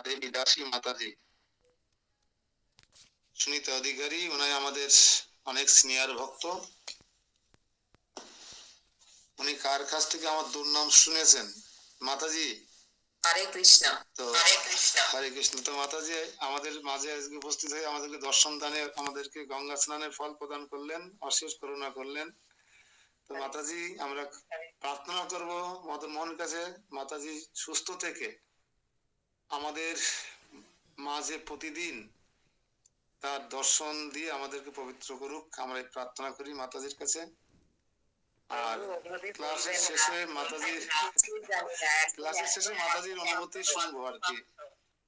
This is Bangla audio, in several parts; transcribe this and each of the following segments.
দেবী দাসী মাতাজি সুনীতা অধিকারী, উনি আমাদের অনেক সিনিয়র ভক্ত। উনি কার কাছ থেকে আমার দুর্নাম শুনেছেন? মাতাজি হরে কৃষ্ণ। তো হরে কৃষ্ণ। তো মাতাজি আমাদের মাঝে আজকে উপস্থিত হয়ে আমাদেরকে দর্শন দানে, আমাদেরকে গঙ্গা স্নানের ফল প্রদান করলেন, অশেষ করুণা করলেন। তো মাতাজি আমরা প্রার্থনা করব মদন মোহনের কাছে, মাতাজি সুস্থ থেকে আমাদের মাঝে প্রতিদিন তার দর্শন দিয়ে আমাদেরকে পবিত্র করুক, আমরা প্রার্থনা করি মাতাজির কাছে। আর ক্লাসের শেষে মাতাজির অনুমতি শুনবো আর কি।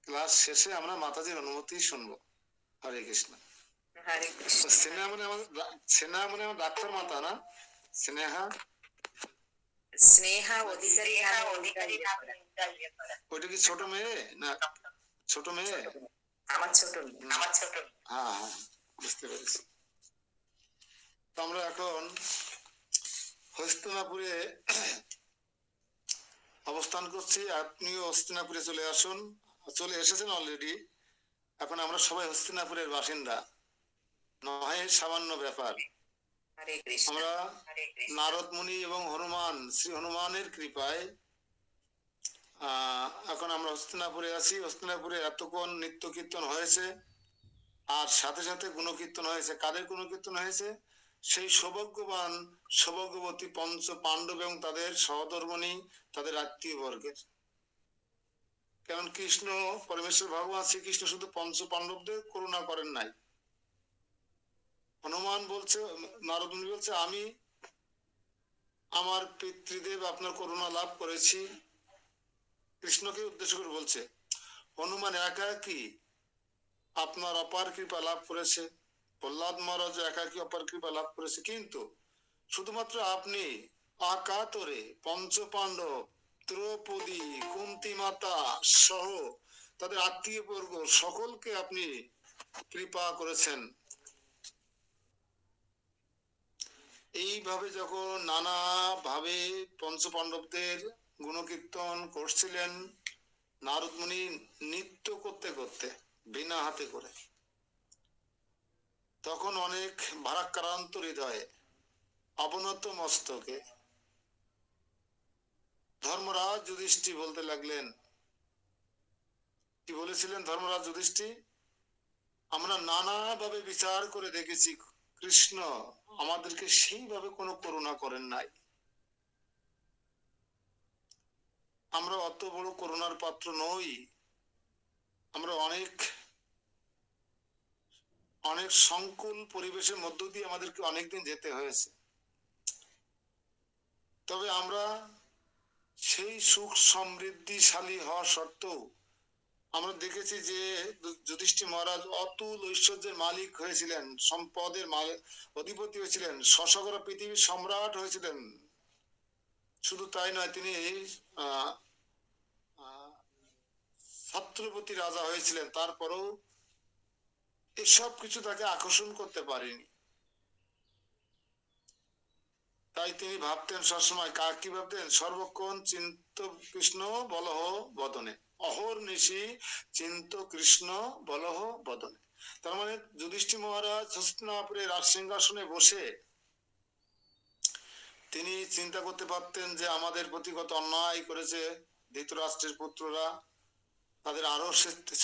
ক্লাস শেষে আমরা মাতাজির অনুমতি শুনবো। হরে কৃষ্ণ। স্নেহা মানে আমার ডাক্তার মাতা না? স্নেহা ওইটা কি ছোট মেয়ে না? ছোট মেয়ে আমার ছোট। হ্যাঁ হ্যাঁ, বুঝতে পেরেছি। তো আমরা এখন হস্তিনাপুরে অবস্থান করছি। আপনিও হস্তিনাপুরে চলে আসুন, চলে এসেছেন অলরেডি। এখন আমরা সবাই হস্তিনাপুরের বাসিন্দা, নয় সামান্য ব্যাপার। আমরা নারদ মুনি এবং হনুমান, শ্রী হনুমানের কৃপায় এখন আমরা হস্তিনাপুরে আছি। হস্তিনাপুরে এতক্ষণ নিত্য কীর্তন হয়েছে, আর সাথে সাথে গুণকীর্তন হয়েছে। কাদের গুণকীর্তন হয়েছে? সেই সৌভাগ্যবান সৌভাগ্যবতী পঞ্চ পাণ্ডব এবং তাদের সহধর্মিণী, তাদের আত্মীয় বর্গের। কারণ কৃষ্ণ পরমেশ্বর ভগবান শ্রীকৃষ্ণ শুধু পঞ্চ পাণ্ডবদের করুণা করেন নাই। হনুমান বলছে, নারদ মুনি বলছে, আমি আমার পিতৃদেব আপনার করুণা লাভ করেছি। কৃষ্ণকে উদ্দেশ্য করে বলছে, হনুমান একাকী আপনার অপার কৃপা লাভ করেছে, প্রহ্লাদ মহারাজ একাকী অপার কৃপা লাভ করেছে, কিন্তু শুধুমাত্র আপনি আকাতরে পঞ্চ পাণ্ডব, দ্রৌপদী, কুন্তী মাতা সহ তাদের আত্মীয় বর্গ সকলকে আপনি কৃপা করেছেন। এইভাবে যখন নানা ভাবে পঞ্চ পাণ্ডবদের গুণকীর্তন করছিলেন, নারদ মুনি নৃত্য করতে করতে বিনা হাতে করে, তখন অনেক ভারাক্রান্ত হৃদয়ে অবনত মস্তকে ধর্মরাজ যুধিষ্ঠির বলতে লাগলেন। কি বলেছিলেন ধর্মরাজ যুধিষ্ঠির? আমরা নানাভাবে বিচার করে দেখেছি, কৃষ্ণ আমাদেরকে সেইভাবে কোনো করুণা করেন নাই। আমরা অত বড় করুণার পাত্র নই। আমরা অনেক অনেক সংকুল পরিবেশের মধ্য দিয়ে আমাদেরকে অনেকদিন যেতে হয়েছে। তবে আমরা সেই সুখ সমৃদ্ধিশালী হওয়া সত্ত্বেও আমরা দেখেছি যে যুধিষ্ঠির মহারাজ অতুল ঐশ্বর্যের মালিক হয়েছিলেন, সম্পদের অধিপতি হয়েছিলেন, শশকরা পৃথিবীর সম্রাট হয়েছিলেন। শুধু তাই নয়, তিনি ছত্রপতি রাজা হয়েছিলেন। তারপরেও এসব কিছু তাকে আকর্ষণ করতে পারেনি। তাই তিনি ভাবতেন সবসময়, কি ভাবতেন? সর্বক্ষণ চিন্ত কৃষ্ণ বলহ বদনে, অহর নিশি চিন্ত কৃষ্ণ বলহ বদনে। তার মানে যুধিষ্ঠির মহারাজ হস্তিনাপুরের রাজ সিংহাসনে বসে তিনি চিন্তা করতে পারতেন যে আমাদের প্রতি কত অন্যায় করেছে ধৃতরাষ্ট্রের পুত্ররা, তাদের আরো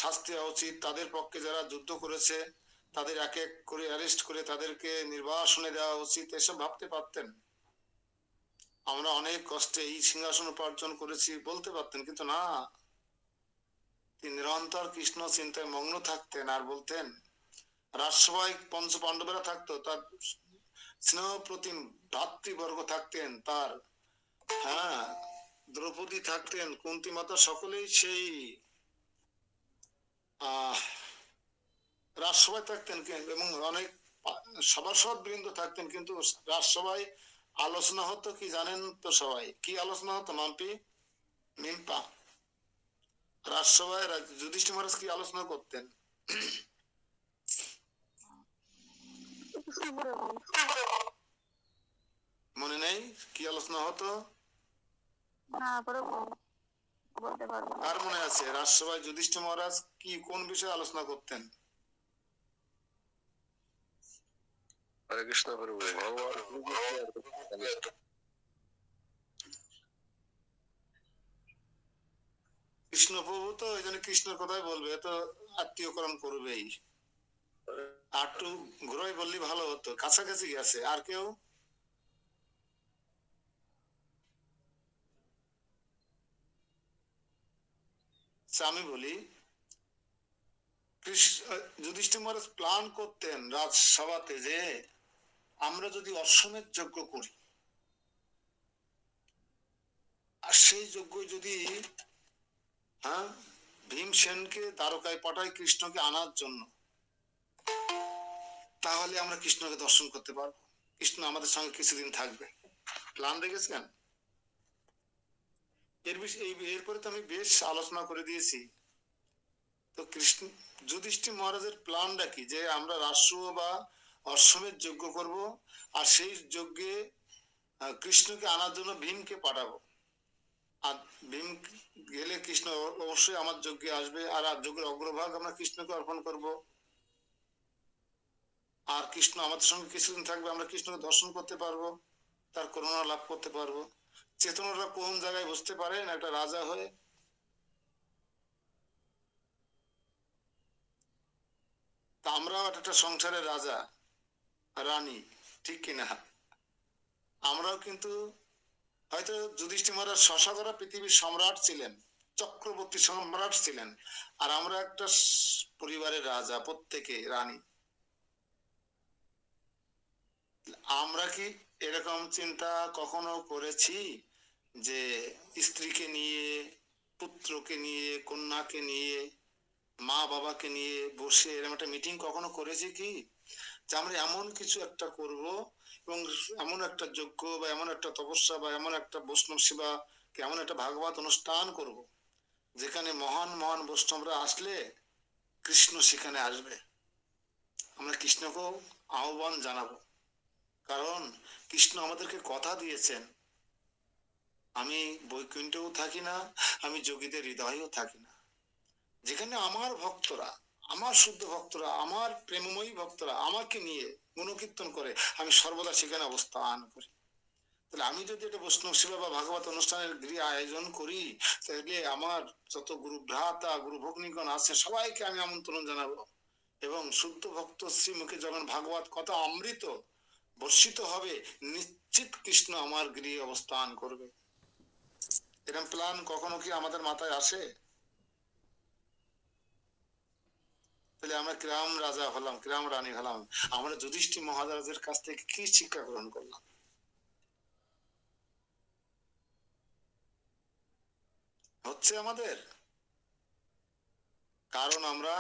শাস্তি হওয়া উচিত। তাদের পক্ষে যারা যুদ্ধ করেছে তাদের এক এক করে অ্যারেস্ট করে তাদেরকে নির্বাসনে দেওয়া উচিত, এসব ভাবতে পারতেন। আমরা অনেক কষ্টে এই সিংহাসন উপার্জন করেছি বলতে পারতেন, কিন্তু না, তিনি নিরন্তর কৃষ্ণ চিন্তায় মগ্ন থাকতেন। আর বলতেন, রাজসভায় পঞ্চ পাণ্ডবেরা থাকতো, তার স্নেহ প্রতিম ভ্রাতৃবর্গ থাকতেন, তার হ্যাঁ দ্রৌপদী থাকতেন, কুন্তী মাতা, সকলেই সেই রাজসভায় থাকতেন এবং অনেক সভাসদ বৃন্দ থাকতেন। কিন্তু রাজসভায় আলোচনা হতো কি জানেন তো সবাই? কি আলোচনা হতো মাম্পি, মিম্পা? রাজসভায় যুধিষ্ঠির মহারাজ কি আলোচনা করতেন? মনে নেই কি আলোচনা হতো? বলতে পারবো না। কার মনে আছে রাজসভায় যুধিষ্ঠির মহারাজ কি কোন বিষয়ে আলোচনা করতেন? হরে কৃষ্ণ প্রভু, ভগবান কৃষ্ণ প্রভু তো এই জন্য কৃষ্ণের কথাই বলবে, তো আত্মীয়করণ করবেই। আর একটু ঘুরাই বললি ভালো হতো, কাছাকাছি গেছে। আর কেউ? আমি বলি, যুধিষ্ঠির মহারাজ প্ল্যান করতেন রাজসভাতে যে আমরা যদি অশ্বমেধ যজ্ঞ করি, আর সেই যজ্ঞ যদি হ্যাঁ ভীমসেনকে দ্বারকায় পাঠায় কৃষ্ণকে আনার জন্য, তাহলে আমরা কৃষ্ণকে দর্শন করতে পারবো, কৃষ্ণ আমাদের সঙ্গে কিছুদিন থাকবে। প্ল্যান দেখেছেন? এরপরে তো আমি বেশ আলোচনা করে দিয়েছি। তো কৃষ্ণ যুধিষ্ঠির মহারাজের প্ল্যানটা কি, যে আমরা রাষ্ট্র বা অশ্বমেধ যজ্ঞ করব, আর সেই যজ্ঞে কৃষ্ণকে আনার জন্য ভীমকে পাঠাবো। আর ভীম গেলে কৃষ্ণ অবশ্যই আমার যজ্ঞে আসবে, আর যজ্ঞের অগ্রভাগ আমরা কৃষ্ণকে অর্পণ করব। আর কৃষ্ণ আমাদের সঙ্গে কিছুদিন থাকবে, আমরা কৃষ্ণকে দর্শন করতে পারবো, তার করুণা লাভ করতে পারবো। চেতনারা কোন জায়গায় বুঝতে পারেন একটা রাজা হয়ে? তা আমরাও একটা সংসারের রাজা রানী, ঠিক কিনা? আমরাও কিন্তু হয়তো যুধিষ্ঠির মহারাজ শশাধরা পৃথিবীর সম্রাট ছিলেন, চক্রবর্তী সম্রাট ছিলেন, আর আমরা একটা পরিবারের রাজা, প্রত্যেকে রানী। আমরা কি এরকম চিন্তা কখনো করেছি যে স্ত্রীকে নিয়ে, পুত্রকে নিয়ে, কন্যাকে নিয়ে, মা বাবাকে নিয়ে বসে এরকম একটা মিটিং কখনো করেছি কি, যে আমরা এমন কিছু একটা করব, এবং এমন একটা যজ্ঞ বা এমন একটা তপস্যা বা এমন একটা বৈষ্ণব সেবা, এমন একটা ভাগবত অনুষ্ঠান করব, যেখানে মহান মহান বৈষ্ণবরা আসলে কৃষ্ণ সেখানে আসবে, আমরা কৃষ্ণকেও আহ্বান জানাবো। কারণ কৃষ্ণ আমাদেরকে কথা দিয়েছেন, আমি বৈকুণ্ঠেও থাকি না, আমি যোগীদের হৃদয়েও থাকি না। যেখানে আমার ভক্তরা, আমার শুদ্ধ ভক্তরা, আমার প্রেমময়ী ভক্তরা আমাকে নিয়ে গুণকীর্তন করে, আমি সর্বদা সেখানে অবস্থান করি। তাহলে আমি যদি একটা বৈষ্ণব সেবা বা ভাগবত অনুষ্ঠানের গৃহ আয়োজন করি, তাহলে আমার যত গুরু ভ্রাতা গুরু ভগ্নিগণ আছে সবাইকে আমি আমন্ত্রণ জানাবো, এবং শুদ্ধ ভক্ত শ্রীমুখে যখন ভাগবত কথা অমৃত বর্ষিত হবে, নিশ্চিত কৃষ্ণ আমার গৃহে অবস্থান করবে। এরকম প্ল্যান কখনো কি আমাদের মাথায় আসে? তাহলে আমরা কিরাম রাজা হলাম, কিরাম রানী হলাম, আমরা যুধিষ্ঠির মহারাজের কাছ থেকে কি শিক্ষা গ্রহণ করলাম? হচ্ছে আমাদের? কারণ আমরা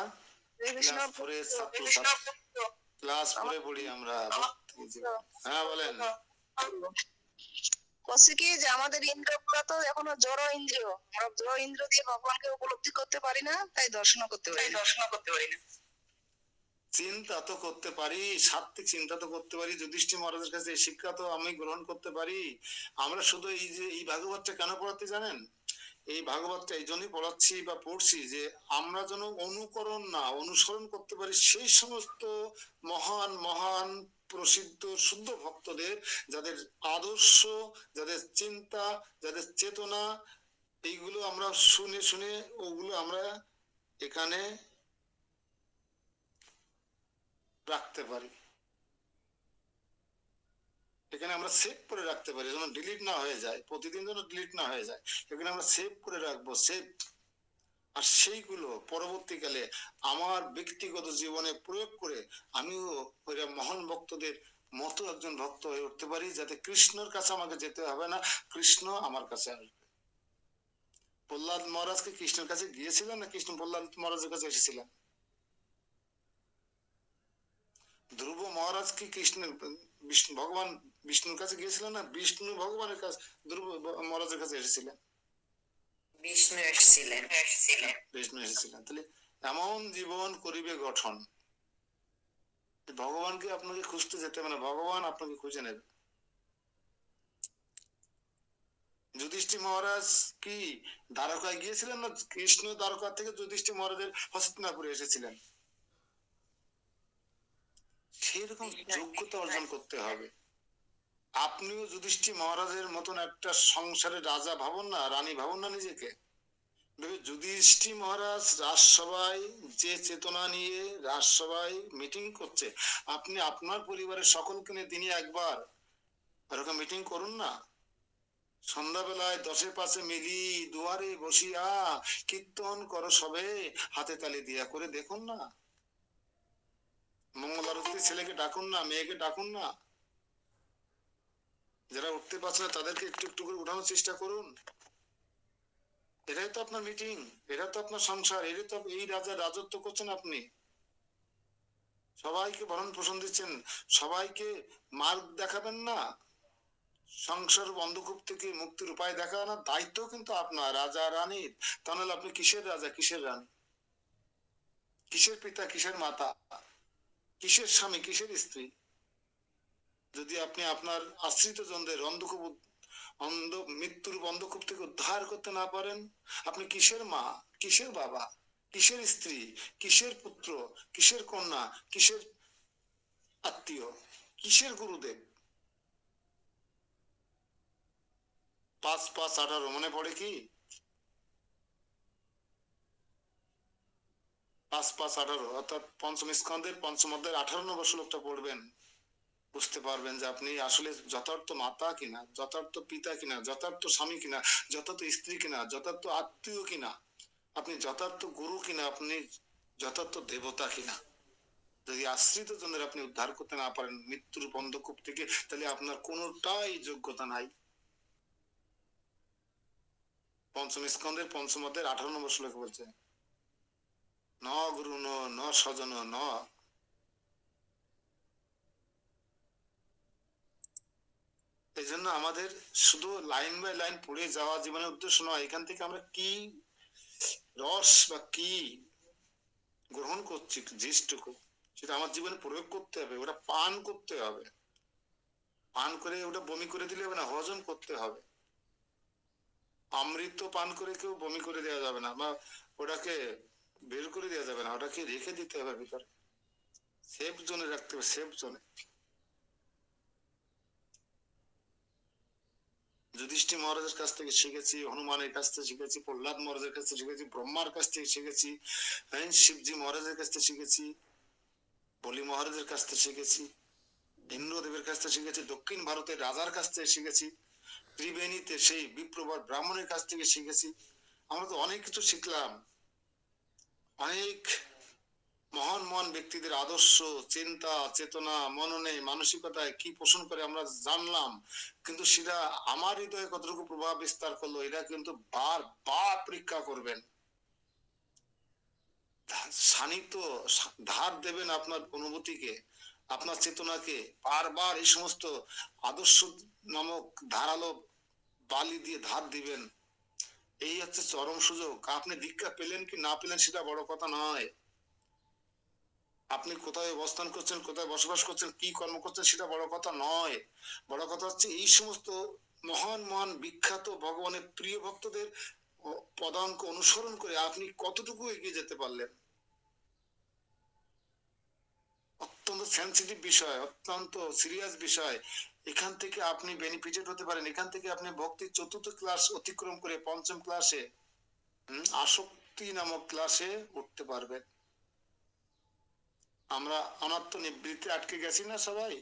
ক্লাস 4 ছাত্র, ক্লাস 4 পড়ি আমরা। হ্যাঁ বলেন। বলছি কি যে আমাদের ইন্দ্রিয়গুলো তো এখনো জড় ইন্দ্রিয়, আমরা জড় ইন্দ্রিয় দিয়ে ভগবানকে উপলব্ধি করতে পারি না, তাই দর্শন করতে পারি না। চিন্তা তো করতে পারি, সাত্বিক চিন্তা তো করতে পারি, যুধিষ্ঠির মহারাজের কাছে শিক্ষা তো আমি গ্রহণ করতে পারি। আমরা শুধু এই যে এই ভাগবতটা কেন পড়াতে জানেন? এই ভাগবতটা এই জন্যই পড়াচ্ছি বা পড়ছি যে আমরা যেন অনুকরণ না অনুসরণ করতে পারি সেই সমস্ত মহান মহান প্রসিদ্ধ শুদ্ধ ভক্তদের, যাদের আদর্শ, যাদের চিন্তা, যাদের চেতনা, এইগুলো আমরা শুনে শুনে ওগুলো আমরা এখানে রাখতে পারি, এখানে আমরা সেভ করে রাখতে পারি, যেন ডিলিট না হয়ে যায়, প্রতিদিন যেন ডিলিট না হয়ে যায়, এখানে আমরা সেভ করে রাখবো, সেভ। আর সেইগুলো পরবর্তীকালে আমার ব্যক্তিগত জীবনে প্রয়োগ করে আমিও ওই মহান ভক্তদের মতো একজন ভক্ত হয়ে উঠতে পারি, যাতে কৃষ্ণের কাছে আমাকে যেতে হবে না, কৃষ্ণ আমার কাছে আসবে। প্রহ্লাদ মহারাজকে কৃষ্ণের কাছে গিয়েছিলেন না কৃষ্ণ প্রহ্লাদ মহারাজের কাছে এসেছিলেন? ধ্রুব মহারাজ কি কৃষ্ণের বিষ্ণু ভগবান বিষ্ণুর কাছে গিয়েছিলেন না বিষ্ণু ভগবানের কাছে ধ্রুব মহারাজের কাছে এসেছিলেন? বিষ্ণু এসেছিলেন। বিষ্ণু এসেছিলেন। তাহলে এমন জীবন করিবে গঠন, ভগবানকে আপনাকে খুঁজতে যেতে হবে না, ভগবান আপনাকে খুঁজে নেবে। যুধিষ্ঠির মহারাজ কি দ্বারকায় গিয়েছিলেন, না কৃষ্ণ দ্বারকা থেকে যুধিষ্ঠির মহারাজের হস্তিনাপুরে এসেছিলেন? সেরকম যোগ্যতা অর্জন করতে হবে। আপনিও যুধিষ্ঠির মহারাজের মতন একটা সংসারের রাজা ভাবুন না, রানী ভাবুন না নিজেকে। যুধিষ্ঠির মহারাজ রাজসভায় যে চেতনা নিয়ে রাজসভায় মিটিং করছে, আপনি আপনার পরিবারের সকলকে নিয়ে দিনে একবার এরকম মিটিং করুন না। সন্ধ্যাবেলায় 10-এর পাশে মিলি দুয়ারে বসিয়া কীর্তন করো সবে, হাতে তালি দিয়া করে দেখুন না। মঙ্গল আরতি ছেলেকে ডাকুন না, মেয়েকে ডাকুন না। যারা উঠতে পারছে না তাদেরকে একটু একটু করে উঠানোর চেষ্টা করুন। এটাই তো আপনার মিটিং, এটা তো আপনার সংসার, এটাই তো এই রাজার রাজত্ব করছেন আপনি। সবাইকে ভরণ পোষণ দিচ্ছেন, সবাইকে মার্গ দেখাবেন না। সংসার বন্ধকূপ থেকে মুক্তির উপায় দেখানোর দায়িত্ব কিন্তু আপনার, রাজা রানীর। তাহলে আপনি কিসের রাজা, কিসের রানী, কিসের পিতা, কিসের মাতা, কিসের স্বামী, কিসের স্ত্রী? যদি আপনি আপনার আশ্রিত জনদের মৃত্যুর বন্ধকূপ থেকে উদ্ধার করতে না পারেন, আপনি কিসের মা, কিসের বাবা, কিসের স্ত্রী, কিসের পুত্র, কিসের কন্যা, কিসের আত্মীয়, কিসের গুরুদেব? 5-5-18 মনে পড়ে কি? 5-5-18 অর্থাৎ পঞ্চম স্কন্ধের পঞ্চম অধ্যায়ের 18 নম্বর শ্লোকটা পড়বেন, বুঝতে পারবেন যে আপনি আসলে যথার্থ মাতা কিনা, যথার্থ পিতা কিনা, যথার্থ স্বামী কিনা, যথার্থ স্ত্রী কিনা, যথার্থ আত্মীয় কিনা, আপনি যথার্থ গুরু কিনা, আপনি যথার্থ দেবতা কিনা। যদি আশ্রিত জনের আপনি উদ্ধার করতে না পারেন মৃত্যুর বন্ধকূপ থেকে, তাহলে আপনার কোনোটাই যোগ্যতা নাই। পঞ্চম স্কন্ধের পঞ্চম অধ্যায়ের 18 নম্বর শ্লোক বলছে, ন গুরু ন স্বজন ন। এই জন্য আমাদের শুধু লাইন বাই লাইন পড়ে যাওয়া জীবনের উদ্দেশ্য নয়, এখান থেকে আমরা কি রস বা কি গ্রহণ করছি, যেটুকু সেটা আমার জীবনে প্রয়োগ করতে হবে, ওটা পান করতে হবে। পান করে ওটা বমি করে দিলে হবে না, হজম করতে হবে। অমৃত পান করে কেউ বমি করে দেওয়া যাবে না, বা ওটাকে বের করে দেওয়া যাবে না, ওটাকে রেখে দিতে হবে ভিতরে, সেফ জোনে রাখতে হবে, সেফ জোনে। যুধিষ্ঠির মহারাজের কাছ থেকে শিখেছি, হনুমানের কাছ থেকে শিখেছি, প্রহ্লাদ মহারাজের কাছ থেকে শিখেছি, ব্রহ্মার কাছ থেকে শিখেছি, শিবজি মহারাজের কাছ থেকে শিখেছি, বলি মহারাজের কাছ থেকে শিখেছি, ইন্দ্রদেবের কাছ থেকে শিখেছি, দক্ষিণ ভারতের রাজার কাছ থেকে শিখেছি, ত্রিবেণীতে সেই বিপ্রবর ব্রাহ্মণের কাছ থেকে শিখেছি। আমরা তো অনেক কিছু শিখলাম, অনেক মহান মহান ব্যক্তিদের আদর্শ, চিন্তা, চেতনা, মননে, মানসিকতায় কি পোষণ করে আমরা জানলাম, কিন্তু সেটা আমার হৃদয়ে কতটুকু প্রভাব বিস্তার করলো, এটা কিন্তু বারবার পরীক্ষা করবেন। শানিত ধার দেবেন আপনার অনুভূতিকে, আপনার চেতনাকে, বারবার এই সমস্ত আদর্শ নামক ধারালো বালি দিয়ে ধার দিবেন। এই হচ্ছে চরম সুযোগ। আপনি দীক্ষা পেলেন কি না পেলেন সেটা বড় কথা নয়, আপনি কোথায় অবস্থান করছেন, কোথায় বসবাস করছেন, কি কর্ম করছেন সেটা বড় কথা নয়। বড় কথা হচ্ছে এই সমস্ত মহান মহান বিখ্যাত ভগবানের প্রিয় ভক্তদের পদাঙ্ক অনুসরণ করে আপনি কতটুকু এগিয়ে যেতে পারলেন। অত্যন্ত সেন্সিটিভ বিষয়, অত্যন্ত সিরিয়াস বিষয়। এখান থেকে আপনি বেনিফিটেড হতে পারেন, এখান থেকে আপনি ভক্তির 4র্থ ক্লাস অতিক্রম করে 5ম ক্লাসে আসক্তি নামক ক্লাসে উঠতে পারবেন। আমরা অনাত্ম নিবৃত্তি আটকে গেছি না সবাই,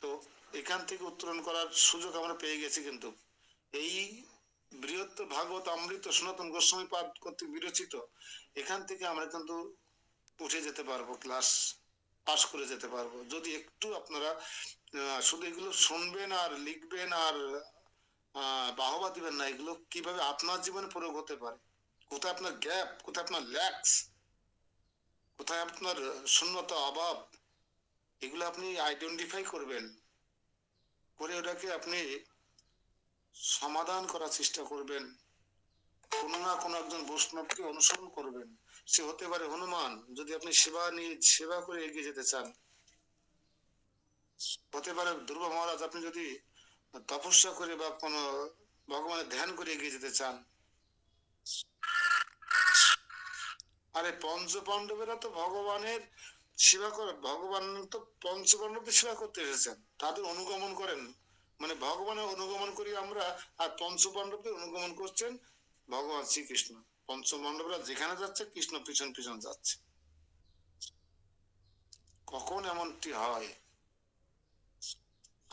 তো এখান থেকে উত্তরণ করার সুযোগ আমরা পেয়ে গেছি। কিন্তু এই বৃহত্তর ভাগবত অমৃত সনাতন গোস্বামী পাঠ কর্তৃক বিরচিত, এখান থেকে আমরা কিন্তু উঠে যেতে পারবো, ক্লাস পাস করে যেতে পারবো, যদি একটু আপনারা শুধু এগুলো শুনবেন আর লিখবেন আর বাহবা দিবেন না। এগুলো কিভাবে আপনার জীবনে প্রয়োগ হতে পারে, কোথায় আপনার গ্যাপ, কোথায় আপনার ল্যাক্স, কোথায় আপনার শূন্যতা, অভাব, এগুলো আপনি আইডেন্টিফাই করবেন, করে ওটাকে আপনি সমাধান করার চেষ্টা করবেন। কোনো না কোনো একজন বৈষ্ণবকে অনুসরণ করবেন, সে হতে পারে হনুমান, যদি আপনি সেবা করে এগিয়ে যেতে চান। হতে পারে ধ্রুব মহারাজ, আপনি যদি তপস্যা করে বা কোনো ভগবানের ধ্যান করে এগিয়ে যেতে চান। আরে পঞ্চ পাণ্ডবেরা তো ভগবানের সেবা করে, ভগবান তো পঞ্চ পাণ্ডবদের সেবা করতে এসেছেন, তাদের অনুগমন করেন, মানে ভগবানের অনুগমন করি আমরা, আর পঞ্চ পাণ্ডবদের অনুগমন করছেন ভগবান শ্রীকৃষ্ণ। পঞ্চ পাণ্ডবরা যেখানে যাচ্ছে কৃষ্ণ পিছন পিছন যাচ্ছে। কখন এমনটি হয়?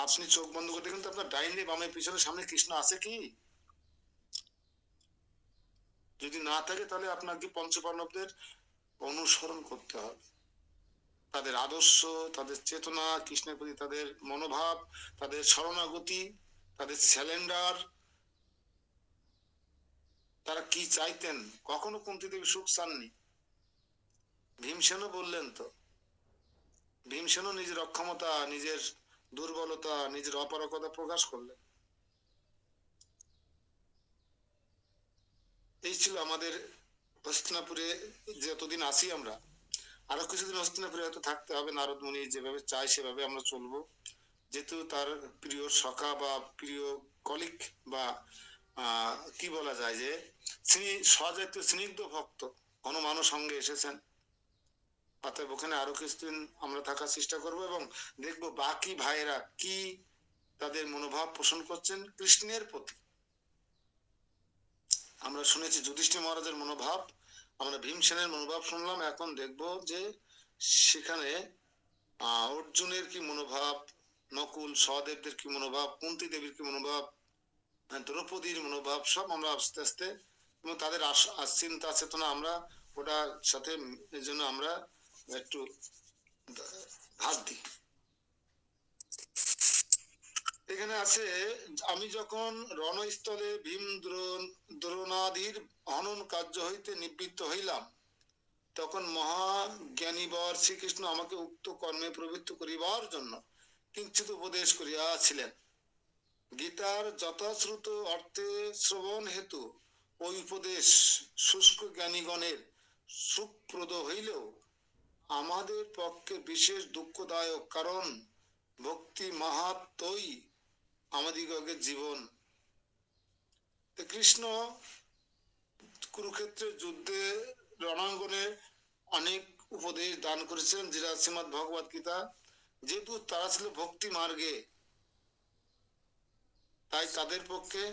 আপনি চোখ বন্ধ করে দেখুন তো আপনার ডাইনে বামে পিছনে সামনে কৃষ্ণ আছে কি? যদি না থাকে তাহলে আপনাকে পঞ্চপাণ্ডবদের অনুসরণ করতে হবে, তাদের আদর্শ, তাদের চেতনা, কৃষ্ণের প্রতি তাদের মনোভাব, তাদের শরণাগতি, তাদের স্যালেন্ডার, তারা কি চাইতেন। কখনো কুন্তী দেবী সুখ চাননি, ভীমসেনও বললেন তো, ভীমসেনও নিজের অক্ষমতা, নিজের দুর্বলতা, নিজের অপারগতা প্রকাশ করলেন। এই ছিল আমাদের হস্তিনাপুরে যতদিন আছি আমরা, আরো কিছুদিন হস্তিনাপুরে হয়তো থাকতে হবে। নারদ মুনি যেভাবে চায় সেভাবে আমরা চলবো, যেহেতু তার প্রিয় সখা বা প্রিয় কলিগ বা কি বলা যায় যে স্বজাতীয় স্নিগ্ধ ভক্ত হনুমানও সঙ্গে এসেছেন। অতএব ওখানে আরো কিছুদিন আমরা থাকার চেষ্টা করব এবং দেখবো বাকি ভাইয়েরা কি তাদের মনোভাব পোষণ করছেন কৃষ্ণের প্রতি। আমরা শুনেছি যুধিষ্ঠির মহারাজের মনোভাব, আমরা ভীমসেনের মনোভাব শুনলাম, এখন দেখব যে সেখানে অর্জুনের কি মনোভাব, নকুল সহদেবদের কি মনোভাব, কুন্তী দেবীর কি মনোভাব, দ্রৌপদীর মনোভাব, সব আমরা আস্তে আস্তে এবং তাদের চিন্তা চেতনা আমরা ওটার সাথে এর জন্য আমরা একটু ভাত দিই। এখানে আছে, আমি যখন রণস্থলে ভীম দ্রোণাদির হনন কার্য হইতে নিবৃত্ত হইলাম, তখন মহাজ্ঞানীবর শ্রীকৃষ্ণ আমাকে উক্ত কর্মে প্রবৃত্ত করিবার জন্য কিঞ্চিত উপদেশ করিয়াছিলেন। গীতার যথাশ্রুত অর্থে শ্রবণ হেতু ওই উপদেশ শুষ্ক জ্ঞানীগণের সুখপ্রদ হইলেও আমাদের পক্ষে বিশেষ দুঃখদায়ক, কারণ ভক্তি মাহাত্ম্যই আমাদিগের জীবন। কৃষ্ণ কুরুক্ষেত্রের যুদ্ধে রণাঙ্গনে অনেক উপদেশ দান করেছেন, যেটা শ্রীমদ ভগবত গীতা। যেহেতু তারা ছিল ভক্তি মার্গে, তাই তাদের পক্ষে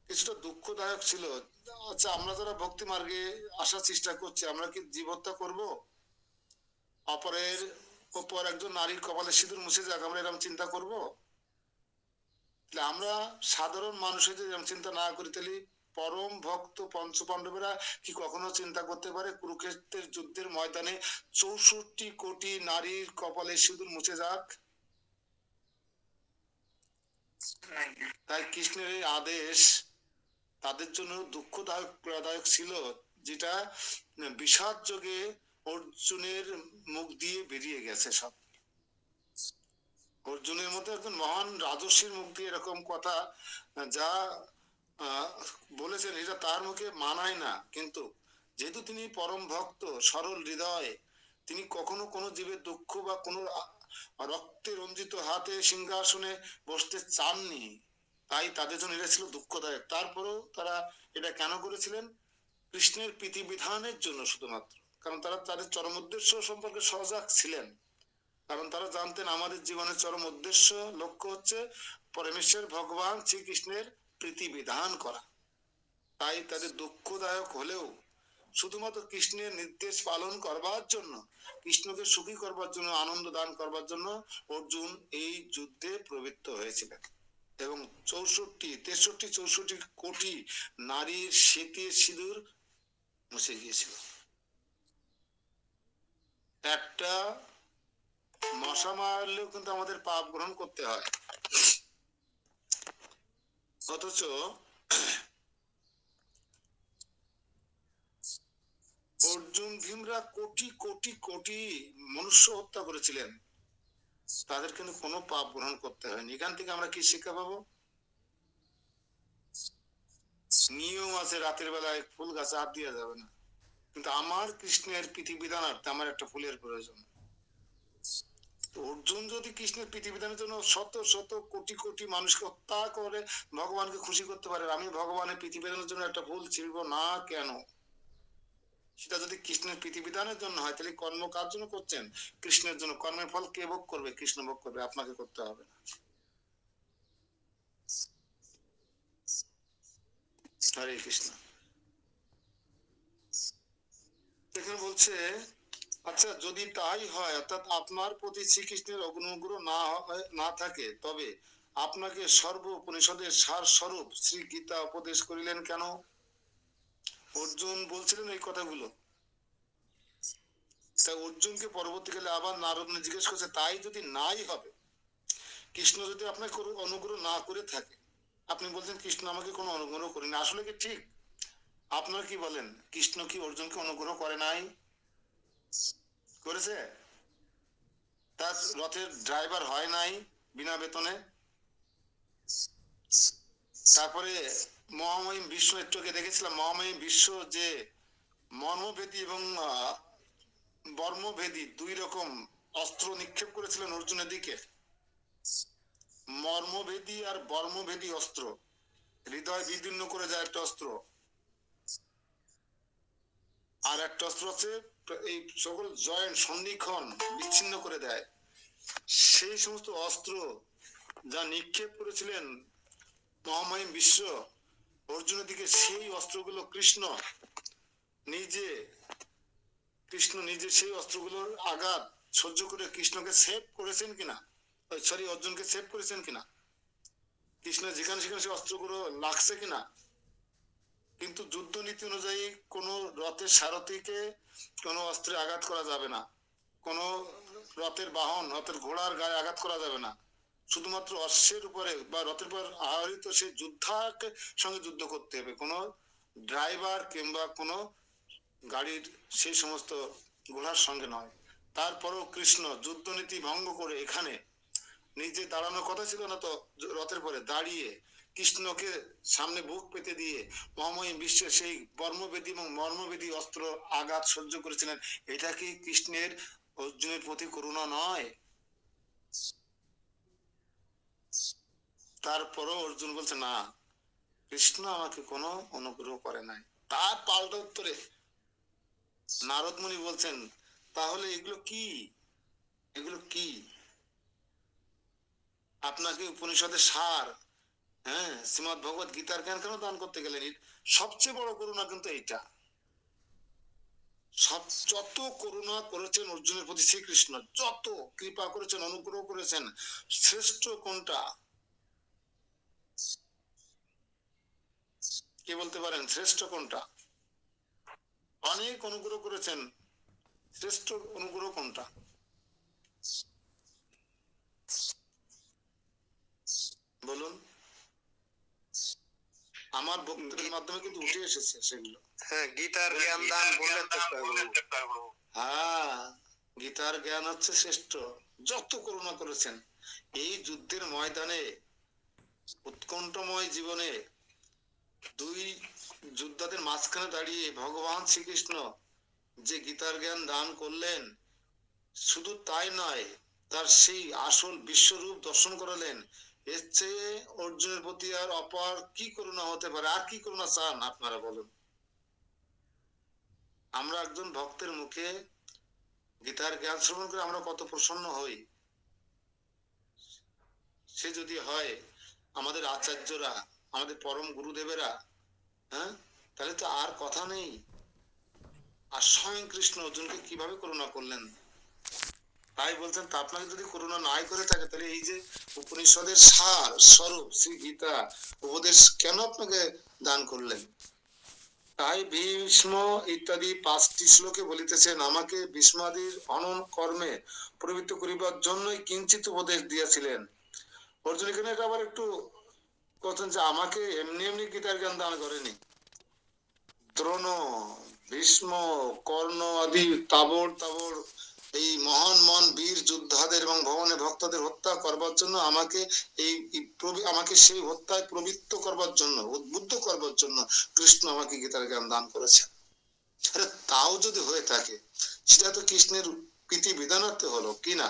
কিছুটা দুঃখদায়ক ছিল। আচ্ছা, আমরা যারা ভক্তি মার্গে আসার চেষ্টা করছি, আমরা কি জীব হত্যা করবো? অপরের ওপর একজন নারীর কপালে সিঁদুর মুছে যাক, আমরা এরকম চিন্তা করব? আমরা সাধারণ মানুষের যদি এরকম চিন্তা না করি, তাহলে পরম ভক্ত পঞ্চপাণ্ডবেরা কি কখনো চিন্তা করতে পারে কুরুক্ষেত্রের যুদ্ধের ময়দানে 64 কোটি নারীর কপালে সিঁদুর মুছে যাক? তাই কৃষ্ণের এই আদেশ তাদের জন্য দুঃখদায়ক প্রেরণাদায়ক ছিল, যেটা বিষাদ যোগে অর্জুনের মুখ দিয়ে বেরিয়ে গেছে। সব অর্জুনের মতো একজন মহান রাজস্বীর মুখ দিয়ে এরকম কথা যা বলেছেন, এটা তার মুখে মানায় না। কিন্তু যেহেতু তিনি পরম ভক্ত, সরল হৃদয়, তিনি কখনো কোনো জীবের দুঃখ বা কোনো রক্তে রঞ্জিত হাতে সিংহাসনে বসতে চাননি, তাই তাদের জন্য এটা ছিল দুঃখদায়ক। তারপরেও তারা এটা কেন করেছিলেন? কৃষ্ণের প্রীতি বিধানের জন্য শুধুমাত্র, কারণ তারা তাদের চরম উদ্দেশ্য সম্পর্কে সজাগ ছিলেন। কারণ তারা জানতেন আমাদের জীবনের চরম উদ্দেশ্য, লক্ষ্য হচ্ছে পরমেশ্বর ভগবান শ্রীকৃষ্ণের প্রীতি বিধান করা। তাই তাদের দুঃখদায়ক হলেও শুধুমাত্র কৃষ্ণের নির্দেশ পালন করবার জন্য, কৃষ্ণকে সুখী করবার জন্য, আনন্দ দান করবার জন্য অর্জুন এই যুদ্ধে প্রবৃত্ত হয়েছিলেন। এবং 63 কোটি নারীর স্মৃতির সিঁদুর মুছে গিয়েছিল। একটা মশা মারলেও কিন্তু আমাদের পাপ গ্রহণ করতে হয়, অথচ অর্জুন ভীমরা কোটি কোটি কোটি মনুষ্য হত্যা করেছিলেন, তাদের কিন্তু কোনো পাপ গ্রহণ করতে হয়নি। এখান থেকে আমরা কি শিক্ষা পাবো? নিয়ম আছে, রাতের বেলায় ফুল গাছে হাত দেওয়া যাবে না, কিন্তু আমার কৃষ্ণের প্রীতি বিধানার্থে আমার একটা ফুলের প্রয়োজন। তো অর্জুন যদি কৃষ্ণের প্রীতিবিধানের জন্য শত শত কোটি কোটি মানুষকে হত্যা করে ভগবানকে খুশি করতে পারে, আমি ভগবানের প্রীতিবিধানের জন্য একটা ভুল ছিড়ব না কেন? সেটা যদি কৃষ্ণের প্রীতিবিধানের জন্য হয়, তাহলে কর্ম কার জন্য করছেন? কৃষ্ণের জন্য। কর্মের ফল কে ভোগ করবে? কৃষ্ণ ভোগ করবে, আপনাকে করতে হবে না। হরে কৃষ্ণ। এখানে বলছে, আচ্ছা যদি তাই হয়, অর্থাৎ আপনার প্রতি শ্রীকৃষ্ণের অনুগ্রহ না থাকে, তবে আপনাকে সর্ব উপনিষদের সার স্বরূপ শ্রী গীতা উপদেশ করিলেন কেন? অর্জুন বলছিলেন এই কথাগুলো। তাই অর্জুনকে পরবর্তীকালে আবার নারদ জিজ্ঞেস করছে, তাই যদি নাই হবে, কৃষ্ণ যদি আপনাকে অনুগ্রহ না করে থাকে, আপনি বলছেন কৃষ্ণ আমাকে কোনো অনুগ্রহ করেনি, আসলে কি ঠিক? আপনারা কি বলেন, কৃষ্ণ কি অর্জুনকে অনুগ্রহ করে নাই? করেছে? তার রথের ড্রাইভার হয় নাই বিনা বেতনে? তারপরে মহামহিম বিশ্ব, একটু আগে দেখেছিলাম, মহামহিম বিশ্ব যে মর্মভেদী এবং বর্মভেদী দুই রকম অস্ত্র নিক্ষেপ করেছিলেন অর্জুনের দিকে। মর্মভেদী আর বর্মভেদী অস্ত্র, হৃদয় বিদীর্ণ করে যায় একটা অস্ত্র, আর একটা অস্ত্র আছে এই সকল জয়েন্ট সন্ধিক্ষণ বিচ্ছিন্ন করে দেয়। সেই সমস্ত অস্ত্র যা নিক্ষেপ করেছিলেন মহামহিম বিশ্ব অর্জুনের দিকে, সেই অস্ত্রগুলো কৃষ্ণ নিজে সেই অস্ত্রগুলোর আঘাত সহ্য করে কৃষ্ণকে সেভ করেছেন কিনা, সরি অর্জুনকে সেভ করেছেন কিনা, কৃষ্ণ যেখানে সেখানে সেই অস্ত্রগুলো লাগছে কিনা। কিন্তু যুদ্ধ নীতি অনুযায়ী কোন রথের সারথীকে কোন অস্ত্রে আঘাত করা যাবে না, কোন রথের বাহন, রথের ঘোড়ার গায়ে আঘাত করা যাবে না, শুধুমাত্র অশ্বের উপরে বা রথের উপর আহরিত সেই যোদ্ধাকে সঙ্গে যুদ্ধ করতে হবে, কোনো ড্রাইভার কিংবা কোনো গাড়ির সেই সমস্ত ঘোড়ার সঙ্গে নয়। তারপরও কৃষ্ণ যুদ্ধনীতি ভঙ্গ করে এখানে নিজে দাঁড়ানোর কথা ছিল না তো, রথের পরে দাঁড়িয়ে কৃষ্ণকে সামনে বুক পেতে দিয়ে মহামহিম বিশ্বের সেই বর্মবেদী এবং মর্মবেদী অস্ত্র আঘাত সহ্য করেছিলেন। এটা কি কৃষ্ণের অর্জুনের প্রতি করুণা নয়? তারপরও অর্জুন বলছে না, কৃষ্ণ আমাকে কোনো অনুগ্রহ করে নাই। তার পাল্টা উত্তরে নারদ মুনি বলছেন, তাহলে এগুলো কি? এগুলো কি? আপনাকে উপনিষদের সার, হ্যাঁ, শ্রীমদ ভগবত গীতার জ্ঞান কেন দান করতে গেলেন? সবচেয়ে বড় করুণা কিন্তু এইটা। যত করুণা করেছেন অর্জুনের প্রতি শ্রীকৃষ্ণ, যত কৃপা করেছেন, অনুগ্রহ করেছেন, শ্রেষ্ঠ কোনটা? কে বলতে পারেন শ্রেষ্ঠ কোনটা? অনেক অনুগ্রহ করেছেন, শ্রেষ্ঠ অনুগ্রহ কোনটা? বলুন। আমার বক্তব্যের মাধ্যমে কিন্তু উঠে এসেছে সেগুলো। হ্যাঁ, গীতার জ্ঞান দান বললেন তো প্রভু। হ্যাঁ, গীতার জ্ঞান হচ্ছে শ্রেষ্ঠ। যত করুণা করেছেন এই যুদ্ধের ময়দানে, উৎকণ্ঠময় জীবনে, দুই যোদ্ধাদের মাঝখানে দাঁড়িয়ে ভগবান শ্রীকৃষ্ণ যে গীতার জ্ঞান দান করলেন, শুধু তাই নয়, তার সেই আসল বিশ্বরূপ দর্শন করালেন। এর চেয়ে অর্জুনের প্রতি আর অপার কি করুণা হতে পারে? আর কি করুণা চান আপনারা বলুন? আমরা একজন ভক্তের মুখে গীতার জ্ঞান শ্রবণ করে আমরা কত প্রসন্ন হই। সে যদি হয় আমাদের আচার্যরা, আমাদের পরম গুরুদেবেরা, হ্যাঁ, তাহলে তো আর কথা নেই। আর স্বয়ং কৃষ্ণ অর্জুনকে কিভাবে করুণা করলেন। তাই বলছেন, তা আপনাকে যদি করুণা নাই করে থাকে, তাহলে এই যে উপনিষদের সার স্বরূপ শ্রী গীতা উপদেশ কেন আপনাকে দান করলেন? তাই ভীষ্ম ইত্যাদি 5টি শ্লোকে বলিতেছেন, আমাকে ভীষ্মাদির অনন কর্মে প্রবৃত্ত করিবার জন্যই কিঞ্চিত উপদেশ দিয়েছিলেন। অর্জুন এখানে এটা আবার একটু করছেন যে আমাকে এমনি এমনি গীতার জ্ঞান দান করেনি। দ্রোণ, ভীষ্ম, কর্ণ আদি তাবড় তাবড় এই মহান মহান বীর যোদ্ধাদের এবং ভগবানের ভক্তদের হত্যা করবার জন্য আমাকে আমাকে সেই হত্যায় প্রবৃত্ত করবার জন্য, উদ্বুদ্ধ করবার জন্য কৃষ্ণ আমাকে গীতার জ্ঞান দান করেছেন। আরে তাও যদি হয়ে থাকে, সেটা তো কৃষ্ণের প্রীতি বিধানার্থে হলো কি না?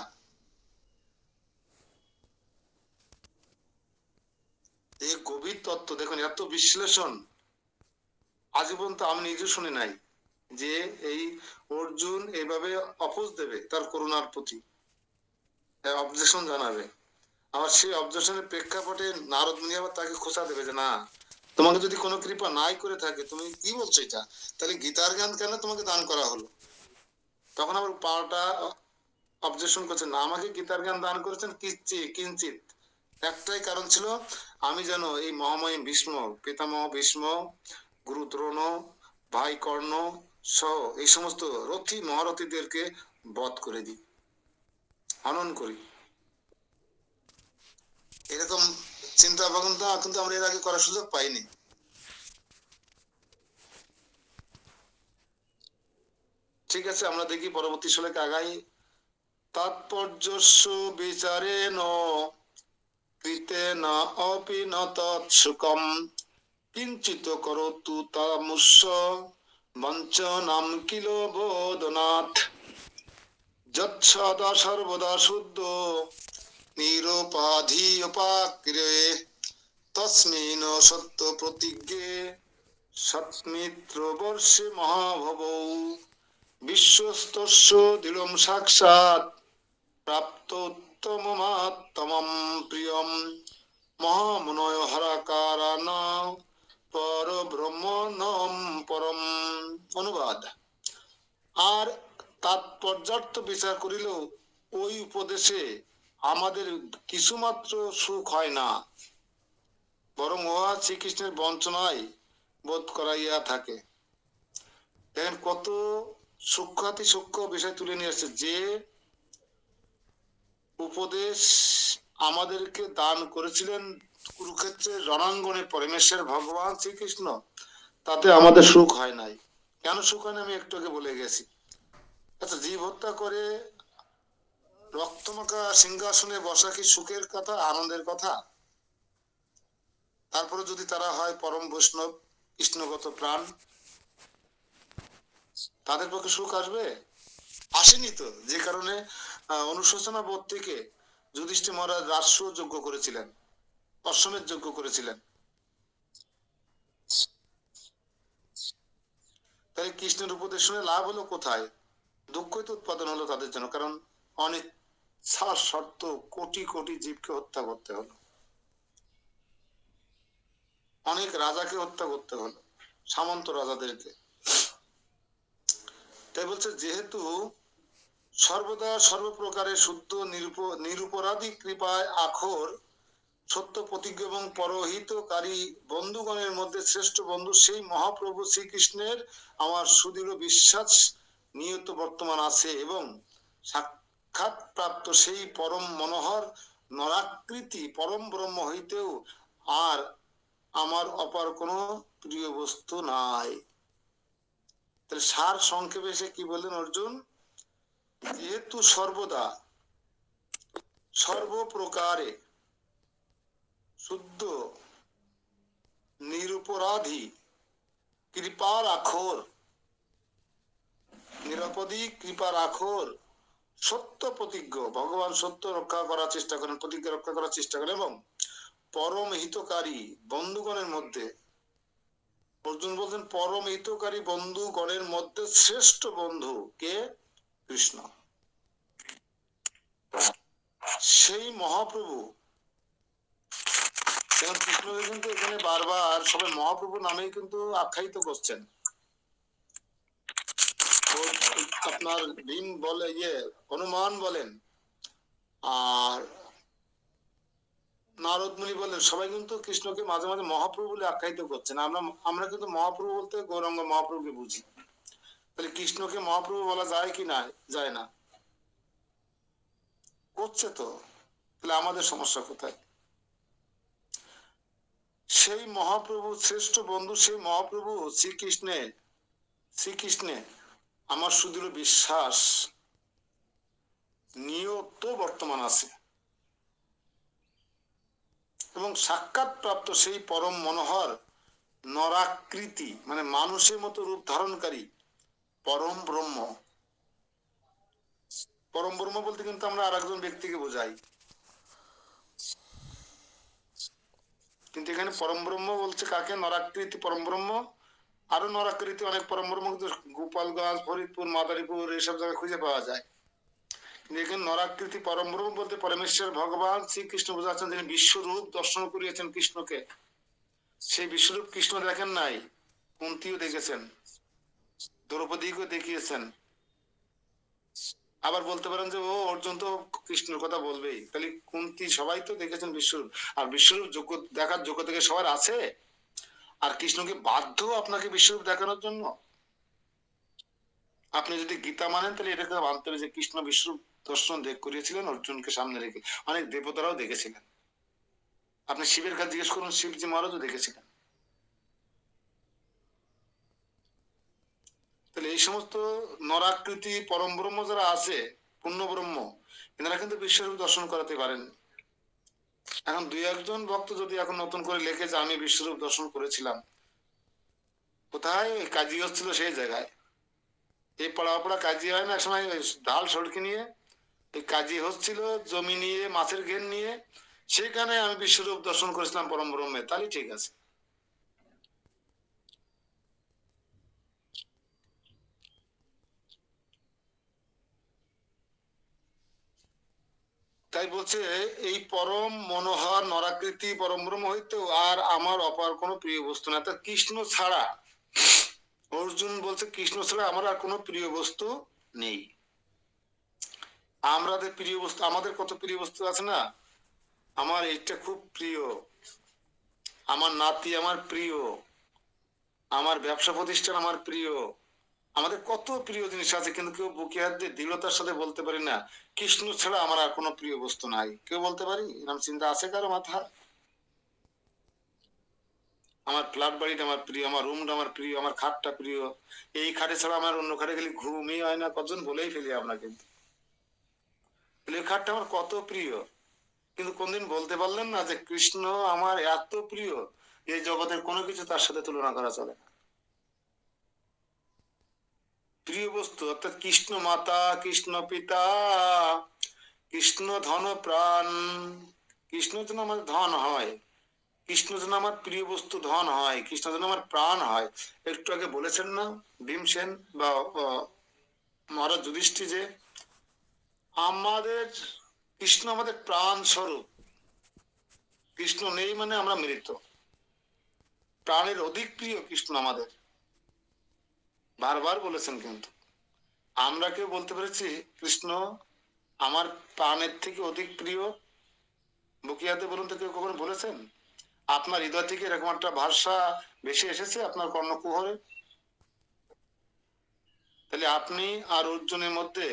এই গভীর তত্ত্ব দেখুন, এত বিশ্লেষণ আজ পর্যন্ত আমি নিজে শুনি নাই যে এই অর্জুন এইভাবে অপোজ দেবে তার করুণার প্রতি, অবজেকশন জানাবে। আবার সেই অবজেকশনের প্রেক্ষাপটে নারদ মুনি আবার তাকে খোঁচা দেবে যে না, তোমাকে যদি কোনো কৃপা নাই করে থাকে, তুমি কি বলছো এটা, তাহলে গীতার জ্ঞান কেন তোমাকে দান করা হলো? তখন আবার পাল্টা অবজেকশন করছে, না আমাকে গীতার জ্ঞান দান করেছেন কিঞ্চিত, একটাই কারণ ছিল, আমি যেন এই মহামহিম ভীষ্ম, পিতামহ ভীষ্ম, গুরু দ্রোণ, ভাই কর্ণ সহ এই সমস্ত রথী মহারথীদেরকে বধ করে দিই, হনন করি। এরকম চিন্তা ভাবনা কিন্তু আমরা এর আগে করার সুযোগ পাইনি। ঠিক আছে, আমরা দেখি পরবর্তী শ্লোকে আগাই। তাৎপর্যস্য বিচারেণ কৃতেন অপি ন তৎসুকম কিঞ্চিত করতু তামুষ্য বঞ্চনাম কিল বোধনাথ যৎসদা সর্বদা শুদ্ধ নিরুপাধি উপাক্রে তস্মিন সত্য প্রতিজ্ঞে সৎমিত্র বর্ষে মহাভবৌ বিশ্বস্তস্য দৃঢ়ম সাক্ষাৎ প্রাপ্ত উত্তমমাত্তমম প্রিয়ম মহামনয় হরাকারানা পর ব্রহ্মণম পরম। অনুবাদ। আর তাৎপর্যার্থ বিচার করিল ওই উপদেশে আমাদের কিছুমাত্র সুখ হয় না, বরং উহা শ্রীকৃষ্ণের বঞ্চনায় বোধ করাইয়া থাকে। দেখেন কত সূক্ষ্মাতি সূক্ষ্ম বিষয় তুলে নিয়ে আসছে। যে উপদেশ আমাদেরকে দান করেছিলেন কুরুক্ষেত্রের রণাঙ্গনে পরমেশ্বর ভগবান শ্রীকৃষ্ণ, তাতে আমাদের সুখ হয় নাই। কেন সুখ হয় না আমি একটু আগে বলে গেছি। আচ্ছা, জীব হত্যা করে রক্তমাখা সিংহাসনে বসা কি সুখের কথা, আনন্দের কথা? তারপরে যদি তারা হয় পরম বৈষ্ণব, কৃষ্ণগত প্রাণ, তাদের পক্ষে সুখ আসবে? আসেনি তো। যে কারণে অনুশোচনা বোধ থেকে যুধিষ্ঠির মহারাজ রাজস্ব যোগ্য করেছিলেন, অশ্বমেধ যোগ্য করেছিলেন। তাই কৃষ্ণের উপদেশ শুনে লাভ হলো কোথায়? দুঃখই তো উৎপাদন হলো তাদের জন্য, কারণ অনেক ছাড় শর্ত কোটি কোটি জীবকে হত্যা করতে হলো, অনেক রাজাকে হত্যা করতে হলো, সামন্ত রাজাদেরকে। তাই বলছে যেহেতু সর্বদা সর্বপ্রকারে শুদ্ধ নিরুপরাধী কৃপায় আখর সত্য প্রতিজ্ঞ এবং পরহিতকারী বন্ধুগণের মধ্যে শ্রেষ্ঠ বন্ধু সেই মহাপ্রভু শ্রীকৃষ্ণের আমার সুদৃঢ় বিশ্বাস নিয়ত বর্তমান আছে, এবং সাক্ষাৎ প্রাপ্ত সেই পরম মনোহর নরাকৃতি পরম ব্রহ্ম হইতেও আর আমার অপার কোনো প্রিয় বস্তু নাই। তাহলে সার সংক্ষেপে এসে কি বললেন অর্জুন? যেহেতু সর্বদা সর্বপ্রকারে শুদ্ধ নিরুপরাধী কৃপার আখর, নিরাপদী কৃপার আখর সত্য প্রতিজ্ঞ, ভগবান সত্য রক্ষা করার চেষ্টা করেন, প্রতিজ্ঞা রক্ষা করার চেষ্টা করেন, এবং পরম হিতকারী বন্ধুগণের মধ্যে, অর্জুন বলছেন পরম হিতকারী বন্ধুগণের মধ্যে শ্রেষ্ঠ বন্ধু কে? কৃষ্ণ। সেই মহাপ্রভু, যেমন কৃষ্ণকে কিন্তু এখানে বারবার সবাই মহাপ্রভু নামেই কিন্তু আখ্যায়িত করছেন। আপনার ভীম বলে, হনুমান বলেন, আর নারদ মুনি বলেন, সবাই কিন্তু কৃষ্ণকে মাঝে মাঝে মহাপ্রভু বলে আখ্যায়িত করছেন। আমরা কিন্তু মহাপ্রভু বলতে গৌরাঙ্গ মহাপ্রভুকে বুঝি। তাহলে কৃষ্ণকে মহাপ্রভু বলা যায় কি না? যায় না, করছে তো। তাহলে আমাদের সমস্যা কোথায়? সেই মহাপ্রভু শ্রেষ্ঠ বন্ধু, সেই মহাপ্রভু শ্রীকৃষ্ণে আমার সুদৃঢ় বিশ্বাস নিয়ত বর্তমান আছে, এবং সাক্ষাৎ প্রাপ্ত সেই পরম মনোহর নরাকৃতি মানে মানুষের মতো রূপ ধারণকারী পরম ব্রহ্ম। পরম ব্রহ্ম বলতে কিন্তু আমরা আর একজন ব্যক্তিকে বোঝাই। কিন্তু এখানে পরম ব্রহ্ম বলছে কাকে? নরাকৃতি পরম ব্রহ্ম। আরো নরাকৃতি অনেক পরম ব্রহ্ম কিন্তু গোপালগঞ্জ, ফরিদপুর, মাদারীপুর এইসব জায়গায় খুঁজে পাওয়া যায়। কিন্তু এখানে নরাকৃতি পরম ব্রহ্ম বলতে পরমেশ্বর ভগবান শ্রীকৃষ্ণ বোঝাচ্ছেন, যিনি বিশ্বরূপ দর্শন করিয়েছেন কৃষ্ণকে। সেই বিশ্বরূপ কৃষ্ণ দেখেন নাই, কুন্তিও দেখেছেন, দ্রৌপদীকে দেখিয়েছেন। আবার বলতে পারেন যে ও অর্জুন তো কৃষ্ণের কথা বলবেই, তাহলে কুন্তি সবাই তো দেখেছেন বিশ্বরূপ। আর বিশ্বরূপ যোগ্য দেখার যোগ্যতা কি সবার আছে? আর কৃষ্ণকে বাধ্য আপনাকে বিশ্বরূপ দেখানোর জন্য? আপনি যদি গীতা মানেন তাহলে এটাকে মানতে হবে যে কৃষ্ণ বিশ্বরূপ দর্শন করিয়েছিলেন অর্জুনকে সামনে রেখে। অনেক দেবতারাও দেখেছিলেন। আপনি শিবের কাছে জিজ্ঞেস করুন, শিবজি মহারাজও দেখেছিলেন। তাহলে এই সমস্ত নরাকৃতি পরম ব্রহ্ম যারা আছে, পূর্ণ ব্রহ্ম, এনারা কিন্তু বিশ্বরূপ দর্শন করাতে পারেন। এখন দুই একজন ভক্ত যদি এখন নতুন করে লেখে যে আমি বিশ্বরূপ দর্শন করেছিলাম, কোথায়? ওই কাজী হচ্ছিল সেই জায়গায়। এই পড়া পড়া কাজী হয় না, একসময় ঢাল সড়কি নিয়ে এই কাজী হচ্ছিল, জমি নিয়ে, মাছের ঘের নিয়ে, সেখানে আমি বিশ্বরূপ দর্শন করেছিলাম পরম ব্রহ্মে, তাহলে ঠিক আছে। তাই বলছে এই পরম মনোহর নরাকৃতি পরম ব্রহ্ম হইতো আর আমার অপার কোনো প্রিয় বস্তু না। তা কৃষ্ণ ছাড়া, অর্জুন বলছে কৃষ্ণ ছাড়া আমার আর কোনো প্রিয় বস্তু নেই। আমাদের প্রিয় বস্তু, আমাদের কত প্রিয় বস্তু আছে না? আমার এইটা খুব প্রিয়, আমার নাতি আমার প্রিয়, আমার ব্যবসা প্রতিষ্ঠান আমার প্রিয়, আমাদের কত প্রিয় জিনিস আছে, কিন্তু কেউ বুকে হাত দিয়ে দৃঢ়তার সাথে বলতে পারি না কৃষ্ণ ছাড়া আমার আর কোনো প্রিয় বস্তু নাই। কেউ বলতে পারি? এরকম চিন্তা আছে কারো মাথা? আমার ফ্ল্যাট বাড়িটা আমার প্রিয়, আমার রুমটা আমার প্রিয়, আমার খাটটা প্রিয়, এই খাটে ছাড়া আমার অন্য খাটে গেলে ঘুমই হয় না। কতজন বলেই ফেলি আমরা, কিন্তু এই খাটটা আমার কত প্রিয়। কিন্তু কোনদিন বলতে পারলেন না যে কৃষ্ণ আমার এত প্রিয়, এই জগতের কোনো কিছু তার সাথে তুলনা করা চলে না। প্রিয় বস্তু অর্থাৎ কৃষ্ণ মাতা, কৃষ্ণ পিতা, কৃষ্ণ ধন প্রাণ। কৃষ্ণ যেন আমার ধন হয়, কৃষ্ণ যেন আমার প্রিয় বস্তু ধন হয়, কৃষ্ণ যেন আমার প্রাণ হয়। একটু আগে বলেছেন না ভীমসেন বা মহারাজ যুধিষ্ঠির যে আমাদের কৃষ্ণ আমাদের প্রাণ স্বরূপ। কৃষ্ণ নেই মানে আমরা মৃত। প্রাণের অধিক প্রিয় কৃষ্ণ আমাদের, বারবার বলেছেন। কিন্তু আমরা কেউ বলতে পেরেছি কৃষ্ণ আমার প্রাণের থেকে অধিক প্রিয়? বকিয়াতে বলুন তো কেউ কখনো বলেছেন? আপনার হৃদয় থেকে এরকম একটা ভাষা ভেসে এসেছে আপনার কর্ণকুহরে? তাহলে আপনি আর অর্জুনের মধ্যে,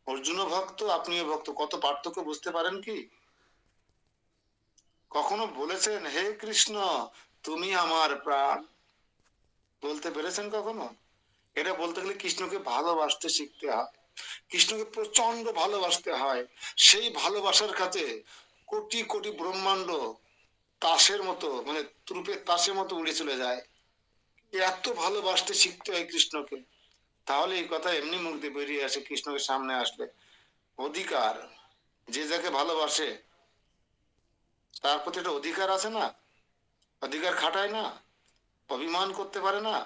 অর্জুনও ভক্ত আপনিও ভক্ত, কত পার্থক্য বুঝতে পারেন কি? কখনো বলেছেন হে কৃষ্ণ তুমি আমার প্রাণ? বলতে পেরেছেন কখনো? এটা বলতে গেলে কৃষ্ণকে ভালোবাসতে শিখতে হয়, কৃষ্ণকে প্রচন্ড ভালোবাসতে হয়। সেই ভালোবাসার কাছে কোটি কোটি ব্রহ্মাণ্ড তাসের মতো, মানে তুরুপের তাসের মতো উড়ে চলে যায়। এত ভালোবাসতে শিখতে হয় কৃষ্ণকে। তাহলে এই কথা এমনি মুখ দিয়ে বেরিয়ে আসে কৃষ্ণকে সামনে আসলে। অধিকার, যে যাকে ভালোবাসে তার প্রতি একটা অধিকার আছে না? অধিকার খাটায় না, অভিমান করতে পারে না,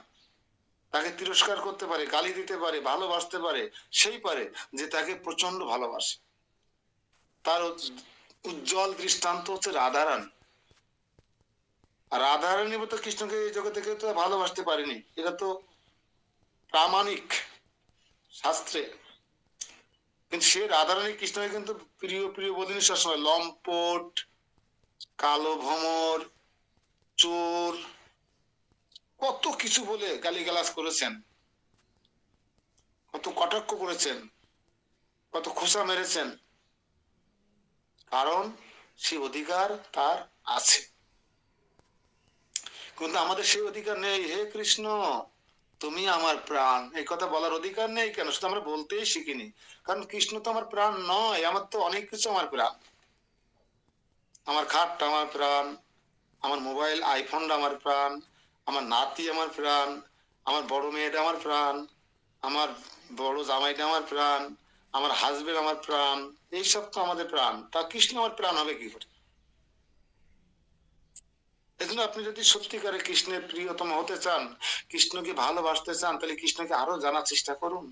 তাকে তিরস্কার করতে পারে, গালি দিতে পারে, ভালোবাসতে পারে, সেই পারে যে তাকে প্রচন্ড ভালোবাসে। তার উজ্জ্বল দৃষ্টান্ত হচ্ছে রাধারানী। রাধারানী মতো কৃষ্ণকে এই জগতে কেউ তো ভালোবাসতে পারেনি, এটা তো প্রামাণিক শাস্ত্রে। কিন্তু সে রাধারানী কৃষ্ণকে কিন্তু প্রিয় প্রিয় বলিনি সবসময়। লম্পট, কালো ভমর, চোর, কত কিছু বলে গালিগালাজ করেছেন, কত কটাক্ষ করেছেন, কত খোঁচা মেরেছেন। কারণ সে অধিকার তার আছে। কিন্তু আমাদের সেই অধিকার নেই। হে কৃষ্ণ তুমি আমার প্রাণ, এই কথা বলার অধিকার নেই। কেন? সেটা আমরা বলতেই শিখিনি। কারণ কৃষ্ণ তো আমার প্রাণ নয়, আমার তো অনেক কিছু আমার প্রাণ। আমার খাটটা আমার প্রাণ, আমার মোবাইল আইফোনটা আমার প্রাণ, আমার নাতি আমার প্রাণ, আমার বড় মেয়েটা আমার প্রাণ, আমার বড় জামাইটা আমার প্রাণ, আমার হাজবেন্ড আমার প্রাণ, এইসব তো আমাদের প্রাণ। তা কৃষ্ণ আমার প্রাণ হবে কি করে? এজন্য আপনি যদি সত্যিকারে কৃষ্ণের প্রিয়তম হতে চান, কৃষ্ণকে ভালোবাসতে চান, তাহলে কৃষ্ণকে আরো জানার চেষ্টা করুন,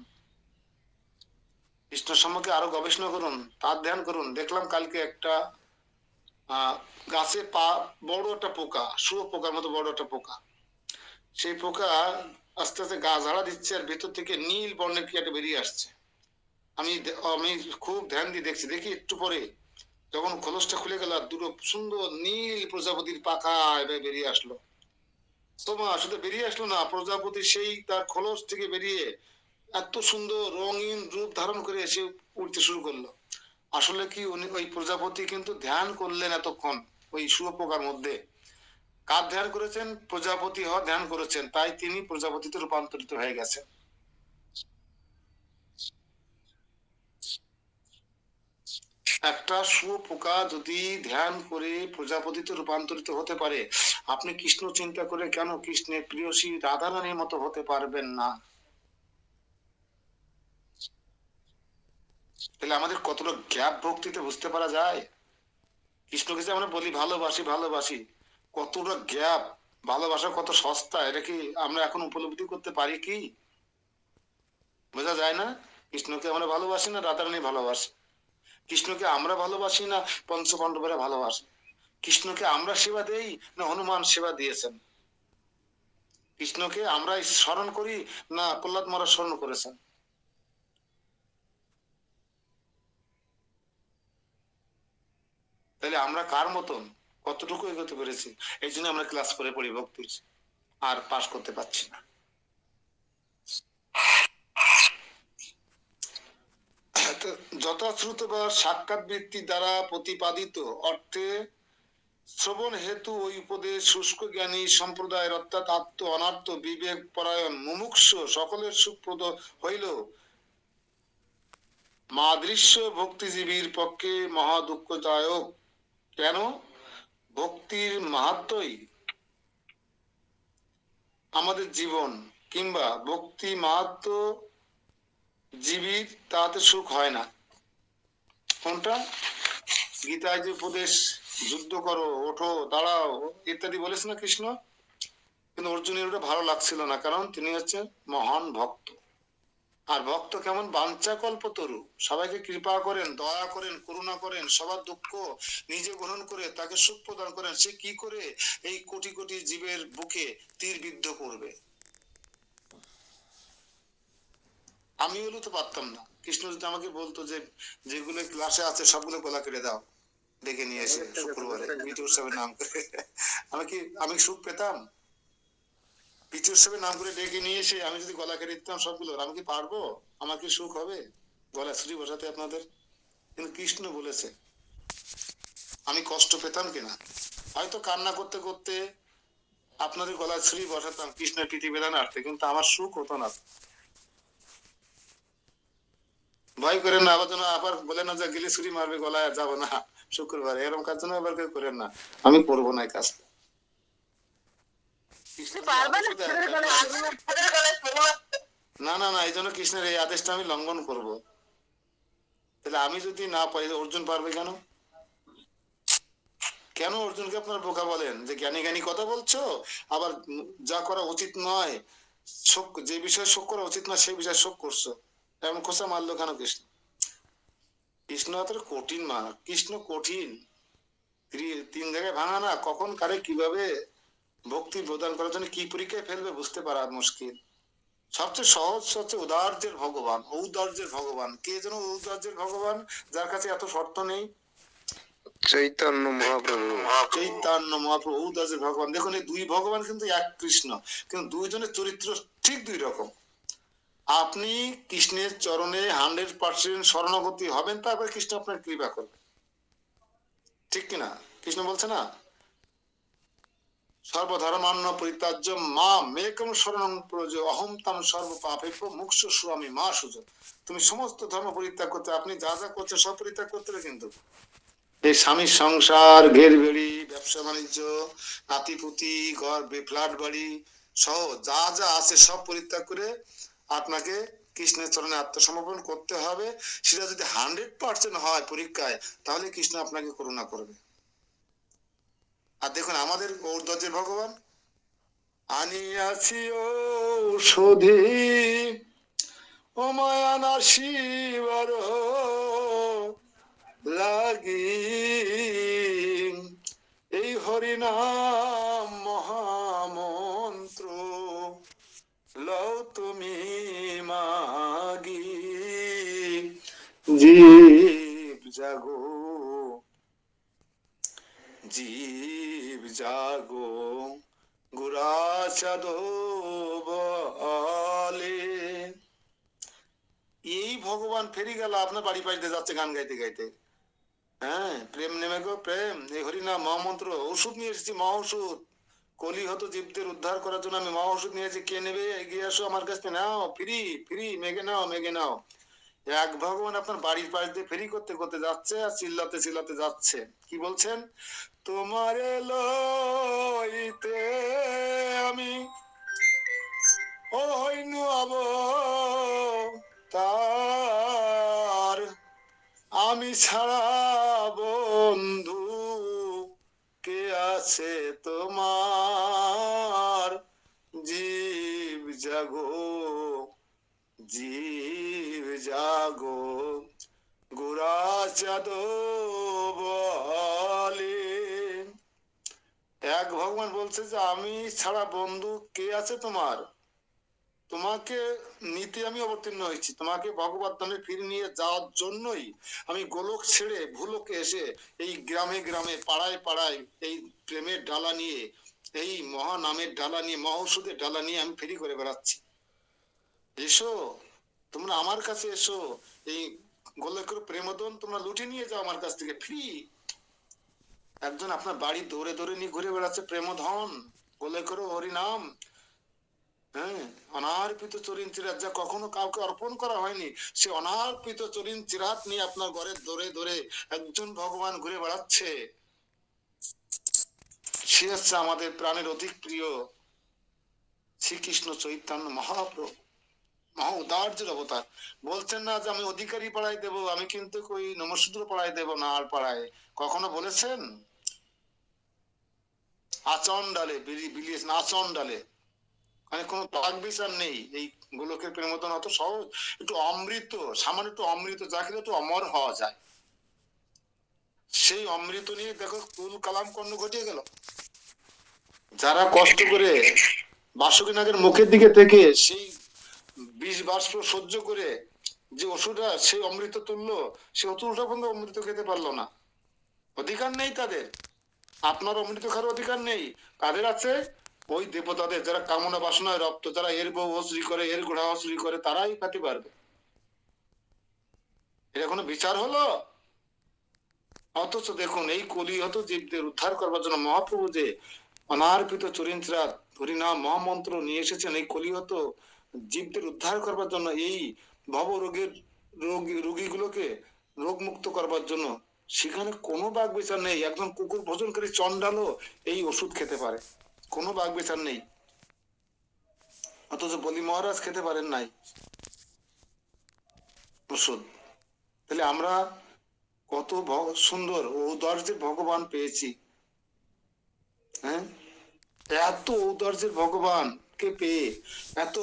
কৃষ্ণ সম্পর্কে আরো গবেষণা করুন, তার ধ্যান করুন। দেখলাম কালকে একটা গাছে বড় একটা পোকা, শুয়োপোকার মতো বড় একটা পোকা, সেই পোকা আস্তে আস্তে গা ঝাড়া দিচ্ছে আর ভেতর থেকে নীল বর্ণের কি একটা বেরিয়ে আসছে। আমি আমি খুব ধ্যান দিয়ে দেখছি, দেখি একটু পরে যখন খোলসটা খুলে গেল আর দুটো সুন্দর নীল প্রজাপতির পাখা এবার বেরিয়ে আসলো। তোমা শুধু বেরিয়ে আসলো না, প্রজাপতি সেই তার খোলস থেকে বেরিয়ে এত সুন্দর রঙিন রূপ ধারণ করে এসে উড়তে শুরু করলো। আসলে কি উনি ওই প্রজাপতি কিন্তু ধ্যান করলেন এতক্ষণ ওই শুয়োপোকার মধ্যে। কার ধ্যান করেছেন? প্রজাপতি হওয়া ধ্যান করেছেন, তাই তিনি প্রজাপতিতে রূপান্তরিত হয়ে গেছেন। একটা শুয়োপোকা যদি ধ্যান করে প্রজাপতিতে রূপান্তরিত হতে পারে, আপনি কৃষ্ণ চিন্তা করে কেন কৃষ্ণের প্রিয়সী রাধারানীর মতো হতে পারবেন না? তাহলে আমাদের কতটা গ্যাপ ভক্তিতে বুঝতে পারা যায়। কৃষ্ণকে যে আমরা বলি ভালোবাসি ভালোবাসি, কতটা গ্যাপ, ভালোবাসা কত সস্তা, এটা কি আমরা এখন উপলব্ধি করতে পারি কি? বোঝা যায় না। কৃষ্ণকে আমরা ভালোবাসি না রাধারানী ভালোবাসি, কৃষ্ণকে আমরা ভালোবাসি না পঞ্চপাণ্ডবেরা ভালোবাসে, কৃষ্ণকে আমরা সেবা দেই না হনুমান সেবা দিয়েছেন, কৃষ্ণকে আমরা স্মরণ করি না প্রহ্লাদ মহারাজ স্মরণ করেছেন। তাহলে আমরা কার মতন, কতটুকু এগোতে পেরেছি? এই জন্য আমরা ক্লাস করে পড়ি ভক্তির, আর পাশ করতে পারছি না। যথাশ্রুত বা সাক্ষাৎ বৃত্তি দ্বারা প্রতিপাদিত অর্থে শ্রবণ হেতু ওই উপদেশ শুষ্ক জ্ঞানী সম্প্রদায়ের অর্থাৎ আত্ম অনার্থ বিবেক পরায়ণ মুমুক্ষু সকলের সুপ্রদ হইল মাদৃশ্য ভক্তিজীবীর পক্ষে মহা দুঃখদায়ক। কেন? ভক্তির মাহাত্মই আমাদের জীবন, কিংবা ভক্তি মাহাত্ম জীবীর তাতে সুখ হয় না। কোনটা? গীতায় যে উপদেশ, যুদ্ধ করো, ওঠো, দাঁড়াও ইত্যাদি বলেছে না কৃষ্ণ, কিন্তু অর্জুনের ওটা ভালো লাগছিল না, কারণ তিনি হচ্ছেন মহান ভক্ত। আর ভক্ত কেমন? বাঞ্ছা কল্পতরু, সবাইকে কৃপা করেন, দয়া করেন, করুণা করেন, সবার দুঃখ নিজে গ্রহণ করে তাকে সুখ প্রদান করেন। সে কি করে এই কোটি কোটি জীবের বুকে তীর বিদ্ধ করবে? আমি হলে তো পারতাম না। কৃষ্ণ যদি আমাকে বলতো যে যেগুলো ক্লাসে আছে সবগুলো গলা কেটে দাও, ডেকে নিয়ে এসে শুক্রবারে বিটি উৎসবের নাম করে, আমি সুখ পেতাম? বিটি উৎসবের নাম করে ডেকে নিয়ে এসে আমি যদি গলা কেটে দিতাম সবগুলো, আমি কি পারবো? আমার কি সুখ হবে গলা ছুরি বসাতে আপনাদের? কিন্তু কৃষ্ণ বলেছে, আমি কষ্ট পেতাম কিনা? হয়তো কান্না করতে করতে আপনাদের গলায় ছুরি বসাতাম কৃষ্ণের প্রীতি বেদনা আসতে, কিন্তু আমার সুখ হতো না। ভয় করেন না, আবার যেন আবার বলে না যে গেলে ছুরি মারবে গলায়, আর যাবো না শুক্রবার, এরকম কাজ যেন আবার কেউ করেন না। আমি করবো না এই কাজটা। না না না, এই জন্য কৃষ্ণের এই আদেশটা আমি লঙ্ঘন করব। তাহলে আমি যদি না পারি, অর্জুন পারবে কেন? কেন অর্জুনকে আপনার বোকা বলেন যে জ্ঞানী জ্ঞানী কথা বলছো, আবার যা করা উচিত নয়, শোক, যে বিষয়ে শোক করা উচিত নয় সেই বিষয়ে শোক করছো, এমন খোঁচা মারলো কেন কৃষ্ণ? কৃষ্ণ এত কঠিন মা, কৃষ্ণ কঠিন, তিন জায়গায় ভাঙা না, কখন কারে কিভাবে ভক্তি প্রদান করার জন্য কি পরীক্ষায় ফেলবে বুঝতে পারা মুশকিল। সবচেয়ে সহজ হচ্ছে উদার্যের ভগবান, ঔদার্যের ভগবান। কে যেন ঔদার্যের ভগবান, যার কাছে এত শর্ত নেই? চৈতন্য মহাপ্রভু। চৈতন্য মহাপ্রভু ঔদার্যের ভগবান। দেখুন এই দুই ভগবান কিন্তু এক কৃষ্ণ, কিন্তু দুইজনের চরিত্র ঠিক দুই রকম। আপনি কৃষ্ণের চরণে 100% শরণাগতি হবেন, তারপর কৃষ্ণ আপনার কৃপা করবে, ঠিক কিনা? কৃষ্ণ বলছে না, সর্বধর্মান্ন পরিত্যাজ্য মা মেকম শরণং প্রজ অহম তাম সর্ব পাপেভ্যো মুখ্য স্বামী মা সুজ। তুমি সমস্ত ধর্ম পরিত্যাগ করতে, আপনি যা যা করছেন সব পরিত্যাগ করতে হবে, কিন্তু এই স্বামীর সংসার, ঘের বেড়ি, ব্যবসা বাণিজ্য, নাতিপুতি, ঘর, ফ্ল্যাট বাড়ি সহ যা যা আছে সব পরিত্যাগ করে আপনাকে কৃষ্ণের চরণে আত্মসমর্পণ করতে হবে। সেটা যদি 100% হয় পরীক্ষায়, তাহলে কৃষ্ণ আপনাকে করুণা করবে। আর দেখুন আমাদের ঔদ্ধত্যের ভগবান, আনিয়াছি ঔষধি ও মায়া নাশিবার লাগি, এই হরিনাম মহামন্ত্র লও তুমি মাগি, জীব জাগো, জীব জাগো, গুরাচাঁদ বলে। এই ভগবান ফেরি গেল আপনার বাড়ি পাশ দিয়ে যাচ্ছে গান গাইতে গাইতে। হ্যাঁ, প্রেম নেমে গো প্রেম, এই হরিনাম মহামন্ত্র। ওষুধ নিয়ে এসেছি, মহা ওষুধ। কলি হতো জীবদের উদ্ধার করার জন্য আমি মহা ওষুধ নিয়েছি। কে নেবে? এগিয়ে আসো আমার কাছে, নাও, ফ্রি ফ্রি, মেঘে নাও, মেঘে নাও। এক ভগবান আপনার বাড়ির পাশ দিয়ে ফেরি করতে করতে যাচ্ছে আর চিল্লাতে চিল্লাতে যাচ্ছে। কি বলছেন? তোমারে লইতে আমি ও হইনু তার, আমি ছাড়া বন্ধু কে আছে তোমার, জীব জাগো, জীব জাগো, গুরাচাঁদ বলে। এক ভগবান বলছে যে আমি ছাড়া বন্ধু কে আছে তোমার, তোমাকে নিতে আমি অবতীর্ণ হয়েছি, তোমাকে ভগবত ধামে ফিরে নিয়ে যাওয়ার জন্যই আমি গোলক ছেড়ে ভূলোকে এসে এই গ্রামে গ্রামে পাড়ায় পাড়ায় এই প্রেমের ডালা নিয়ে, এই মহা নামের ডালা নিয়ে, মহা ওষুধের ডালা নিয়ে আমি ফেরি করে বেড়াচ্ছি। এসো তোমরা আমার কাছে, এসো, এই গোলকের প্রেমধন তোমরা লুটে নিয়ে যাও আমার কাছ থেকে ফ্রি। একজন আপনার বাড়ি দৌড়ে দৌড়ে নিয়ে ঘুরে বেড়াচ্ছে প্রেমধন, গোলকের হরিনাম। হ্যাঁ, অনার্পিত চরিন চিরাত যা কখনো কাউকে অর্পণ করা হয়নি, সে অনার্পিত চরিন চিরাত নিয়ে আপনার ঘরে দৌড়ে দৌড়ে একজন ভগবান ঘুরে বেড়াচ্ছে। সে হচ্ছে আমাদের প্রাণের অধিক প্রিয় শ্রীকৃষ্ণ চৈতন্য মহাপ্রভু, মহা উদার্যের অবতার। বলছেন না যে আমি অধিকারী পাড়ায় দেব, আমি কিন্তু ওই নমশূদ্র পাড়ায় দেব না আর পাড়ায়, কখনো বলেছেন? আচন্ডালে বিলিয়েছেন, আচন্ডালে। মানে কোনো বাগ বিচার নেই। এই গোলকের প্রেমতন অত সহজ। একটু অমৃত, সামান্য একটু অমৃত যা খেলে একটু অমর হওয়া যায়, সেই অমৃত নিয়ে দেখো কুল কালাম কর্ণ ঘটিয়ে গেল। যারা কষ্ট করে বাসুকী নাগের মুখের দিকে থেকে সেই বিষ বাষ্প সহ্য করে যে ওষুধটা সেই অমৃত তুললো, সে অতুলটা পর্যন্ত অমৃত খেতে পারলো না। অধিকার নেই তাদের, আপনার অমৃত খাওয়ার অধিকার নেই। কাদের আছে? ওই দেবতাদের, যারা কামনা বাসনায় রপ্ত, যারা এর বউ হস্রি করে, এর ঘোড়া হস্রি করে, তারাই খেতে পারবে। এটা কোনো বিচার হলো? অথচ দেখুন এই কলিহত জীবদের উদ্ধার করবার জন্য মহাপ্রভু যে অনার্পিত চরিন্ত্রাত হরিনাম মহামন্ত্র নিয়ে এসেছেন এই কলিহত জীবদের উদ্ধার করবার জন্য, এই ভব রোগের রোগীগুলোকে রোগ মুক্ত করবার জন্য। সেখানে কোনো বাগ বিচার নেই। একজন কুকুর ভোজনকারী চন্ডালও এই ওষুধ খেতে পারে, কোনো বাগ বিচার নেই। অথচ বলি মহারাজ খেতে পারেন নাই ওষুধ। তাহলে আমরা কত সুন্দর ঔদার্যের ভগবান পেয়েছি। হ্যাঁ, এত ঔদার্যের ভগবান কে পেয়ে, এত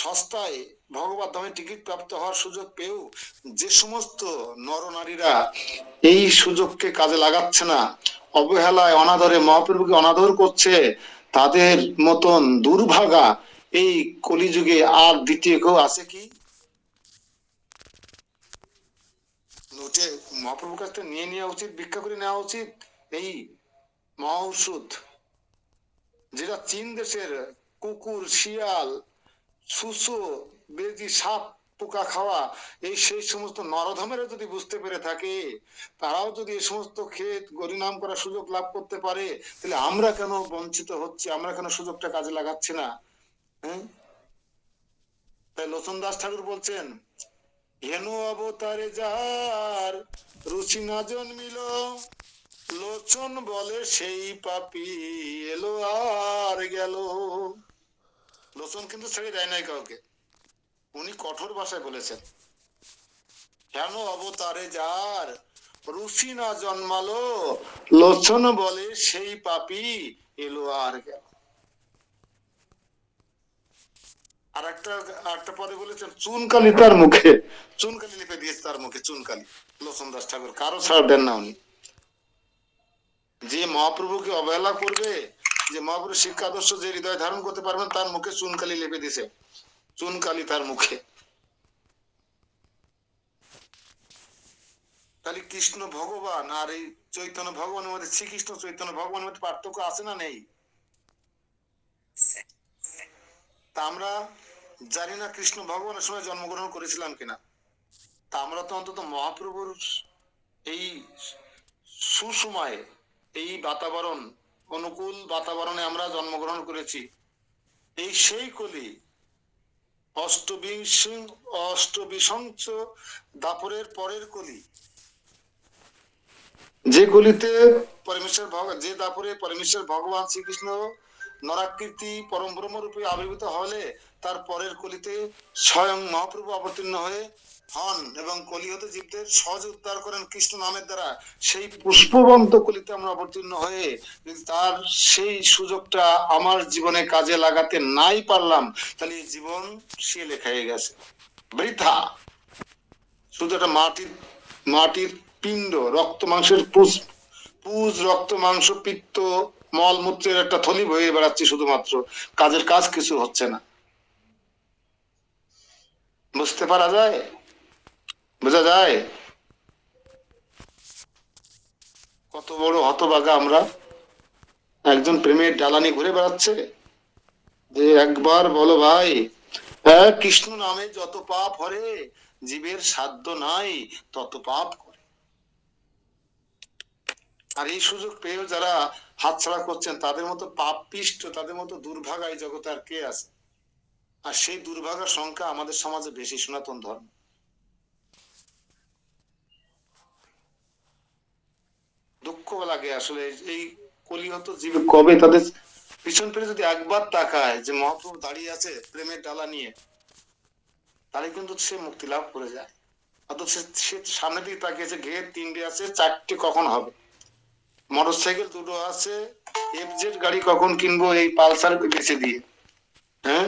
সস্তায় ভগবত ধামে টিকিট প্রাপ্ত হওয়ার সুযোগ পেয়েও যে সমস্ত নরনারীরা এই সুযোগকে কাজে লাগাচ্ছে না, অবহেলায় অনাদরে মহাপ্রভুকে অনাদর করছে, তাদের মতন দুর্ভাগা এই কলিযুগে আর দ্বিতীয় কেউ আছে কি? নোটে মহাপ্রভুর কাছ থেকে নিয়ে নেওয়া উচিত, ভিক্ষা করে নেওয়া উচিত এই মহা ঔষধ, যেটা চীন দেশের কুকুর, শিয়াল, শুশো, বেজি, সাপ, পোকা খাওয়া এই সেই সমস্ত নরধমেরা যদি বুঝতে পেরে থাকে, তারাও যদি এই সমস্ত ক্ষেত হরিনাম করার সুযোগ লাভ করতে পারে, তাহলে আমরা কেন বঞ্চিত হচ্ছি? আমরা কেন সুযোগটা কাজে লাগাচ্ছি না? হ্যাঁ, তাই লোচন দাস ঠাকুর বলছেন, হেনু অবতারে যার রুচি না জন্মিল, লোচন বলে সেই পাপি এলো আর গেল। লোচন কিন্তু ছেড়ে দেয় নাই কাউকে, উনি কঠোর ভাষায় বলেছেন, কেন অবতারে যার রুচি না জন্মালো, লোচন বলে সেই পাপী এলো আর গেল। আর একটা পদে বলেছেন চুনকালি তার মুখে, চুনকালি লিপে দিয়েছে তার মুখে, চুনকালি। লোচন দাস ঠাকুর কারো ছাড় দেন না উনি। যে মহাপ্রভুকে অবহেলা করবে, যে মহাপ্রভু শিক্ষা আদর্শ যে হৃদয় ধারণ করতে পারবেন, তার মুখে চুনকালি লেপে দিয়েছে, চুনকালি তার মুখে। তাহলে কৃষ্ণ ভগবান আর এই চৈতন্য ভগবানের মধ্যে, শ্রীকৃষ্ণ চৈতন্য ভগবানের মধ্যে পার্থক্য আছে না নেই? তা আমরা জানি না কৃষ্ণ ভগবানের সময় জন্মগ্রহণ করেছিলাম কিনা। তা আমরা তো অন্তত মহাপ্রভুর এই সুসময়ে, এই বাতাবরণ, অনুকূল বাতাবরণে আমরা জন্মগ্রহণ করেছি। এই সেই কলি অষ্টবিংশ দাপরের পরের কলি, যে কলিতে পরমেশ্বর যে দাপরে পরমেশ্বর ভগবান শ্রীকৃষ্ণ নরাকৃতি পরম ব্রহ্ম রূপে আবির্ভূত হলে, তার পরের কলিতে স্বয়ং মহাপ্রভু অবতীর্ণ হয়ে হন এবং কলি হতে জীবদের সহজ উদ্ধার করেন কৃষ্ণ নামের দ্বারা। সেই পুষ্পবন্ত কলিতে আমরা অবতীর্ণ হয়ে তার সেই সুযোগটা আমার জীবনে কাজে লাগাতে নাই পারলাম, তাহলে জীবন সে লেখা হয়ে গেছে বৃথা। শুধু একটা মাটির পিণ্ড, রক্ত মাংসের পুজ রক্ত মাংস পিত্ত মলমূত্রের একটা থলি বয়ে বেড়াচ্ছি শুধুমাত্র, কাজের কাজ কিছু হচ্ছে না। বুঝতে পারা যায়? বোঝা যায়? কত বড় হতভাগা আমরা। একজন প্রেমের জ্বালানি ঘুরে বেড়াচ্ছে, যে একবার বলো ভাই, হ্যাঁ কৃষ্ণ নামে যত পাপ হরে, জীবের সাধ্য নাই তত পাপ করে। আর এই সুযোগ পেয়েও যারা হাতছাড়া করছেন, তাদের মতো পাপ পিষ্ট, তাদের মতো দুর্ভাগা এই জগতে আর কে আছে? আর সেই দুর্ভাগার সংখ্যা আমাদের সমাজে বেশি, সনাতন ধর্ম। দুঃখ লাগে আসলে। এই কলিহত জীব কবে তাদের পিছন ফিরে যদি একবার তাকায় যে মহাপ্রভু দাঁড়িয়ে আছে প্রেমের ডালা নিয়ে, তাহলে কিন্তু সে মুক্তি লাভ করে যায়। অথচ সে সামনে দিকে তাকিয়েছে, ঘের 3টে আছে, 4টে কখন হবে, মোটরসাইকেল 2টো আছে, এফজেড গাড়ি কখন কিনবো এই পালসার বেচে দিয়ে, হ্যাঁ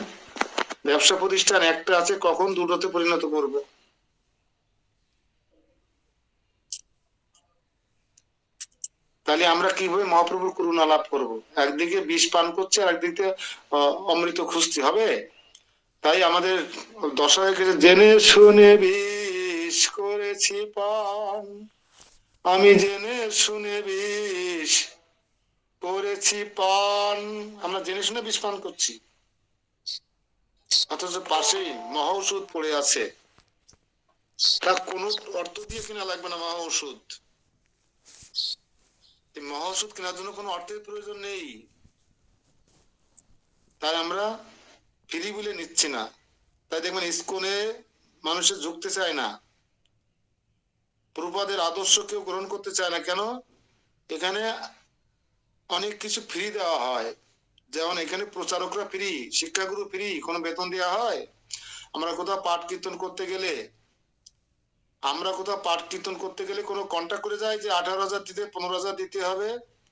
ব্যবসা প্রতিষ্ঠান একটা আছে, কখন 2টোতে পরিণত করবো। তাহলে আমরা কিভাবে মহাপ্রভুর করুণা লাভ করব? একদিকে বিষ পান করছে, আর একদিকে অমৃত খুঁজতে হবে। তাই আমাদের দশা হয়ে গেছে, জেনে শুনে বিষ করেছি পান, আমি জেনে শুনে বিষ করেছি পান। আমরা জেনে শুনে বিষ পান করছি, অথচ পাশেই মহা ওষুধ পড়ে আছে, তা কোনো অর্থ দিয়ে কিনা লাগবে না মহা ওষুধ। মহা ওষুধ কেনার জন্য কোনো অর্থের প্রয়োজন নেই। তাই আমরা ফ্রি বলে নিচ্ছি না। তাই দেখবেন ইস্কনে মানুষের ঝুঁকতে চায় না, প্রভুপাদের আদর্শ কেউ গ্রহণ করতে চায় না। কেন? এখানে অনেক কিছু ফ্রি দেওয়া হয়। যেমন এখানে প্রচারকরা ফ্রি, শিক্ষাগুরু ফ্রি, কোনো বেতন দেওয়া হয়? আমরা কোথাও পাঠ কীর্তন করতে গেলে, কোনো কন্ট্যাক্ট করে যায় যে 18,000 দিতে, 15,000 দিতে হবে,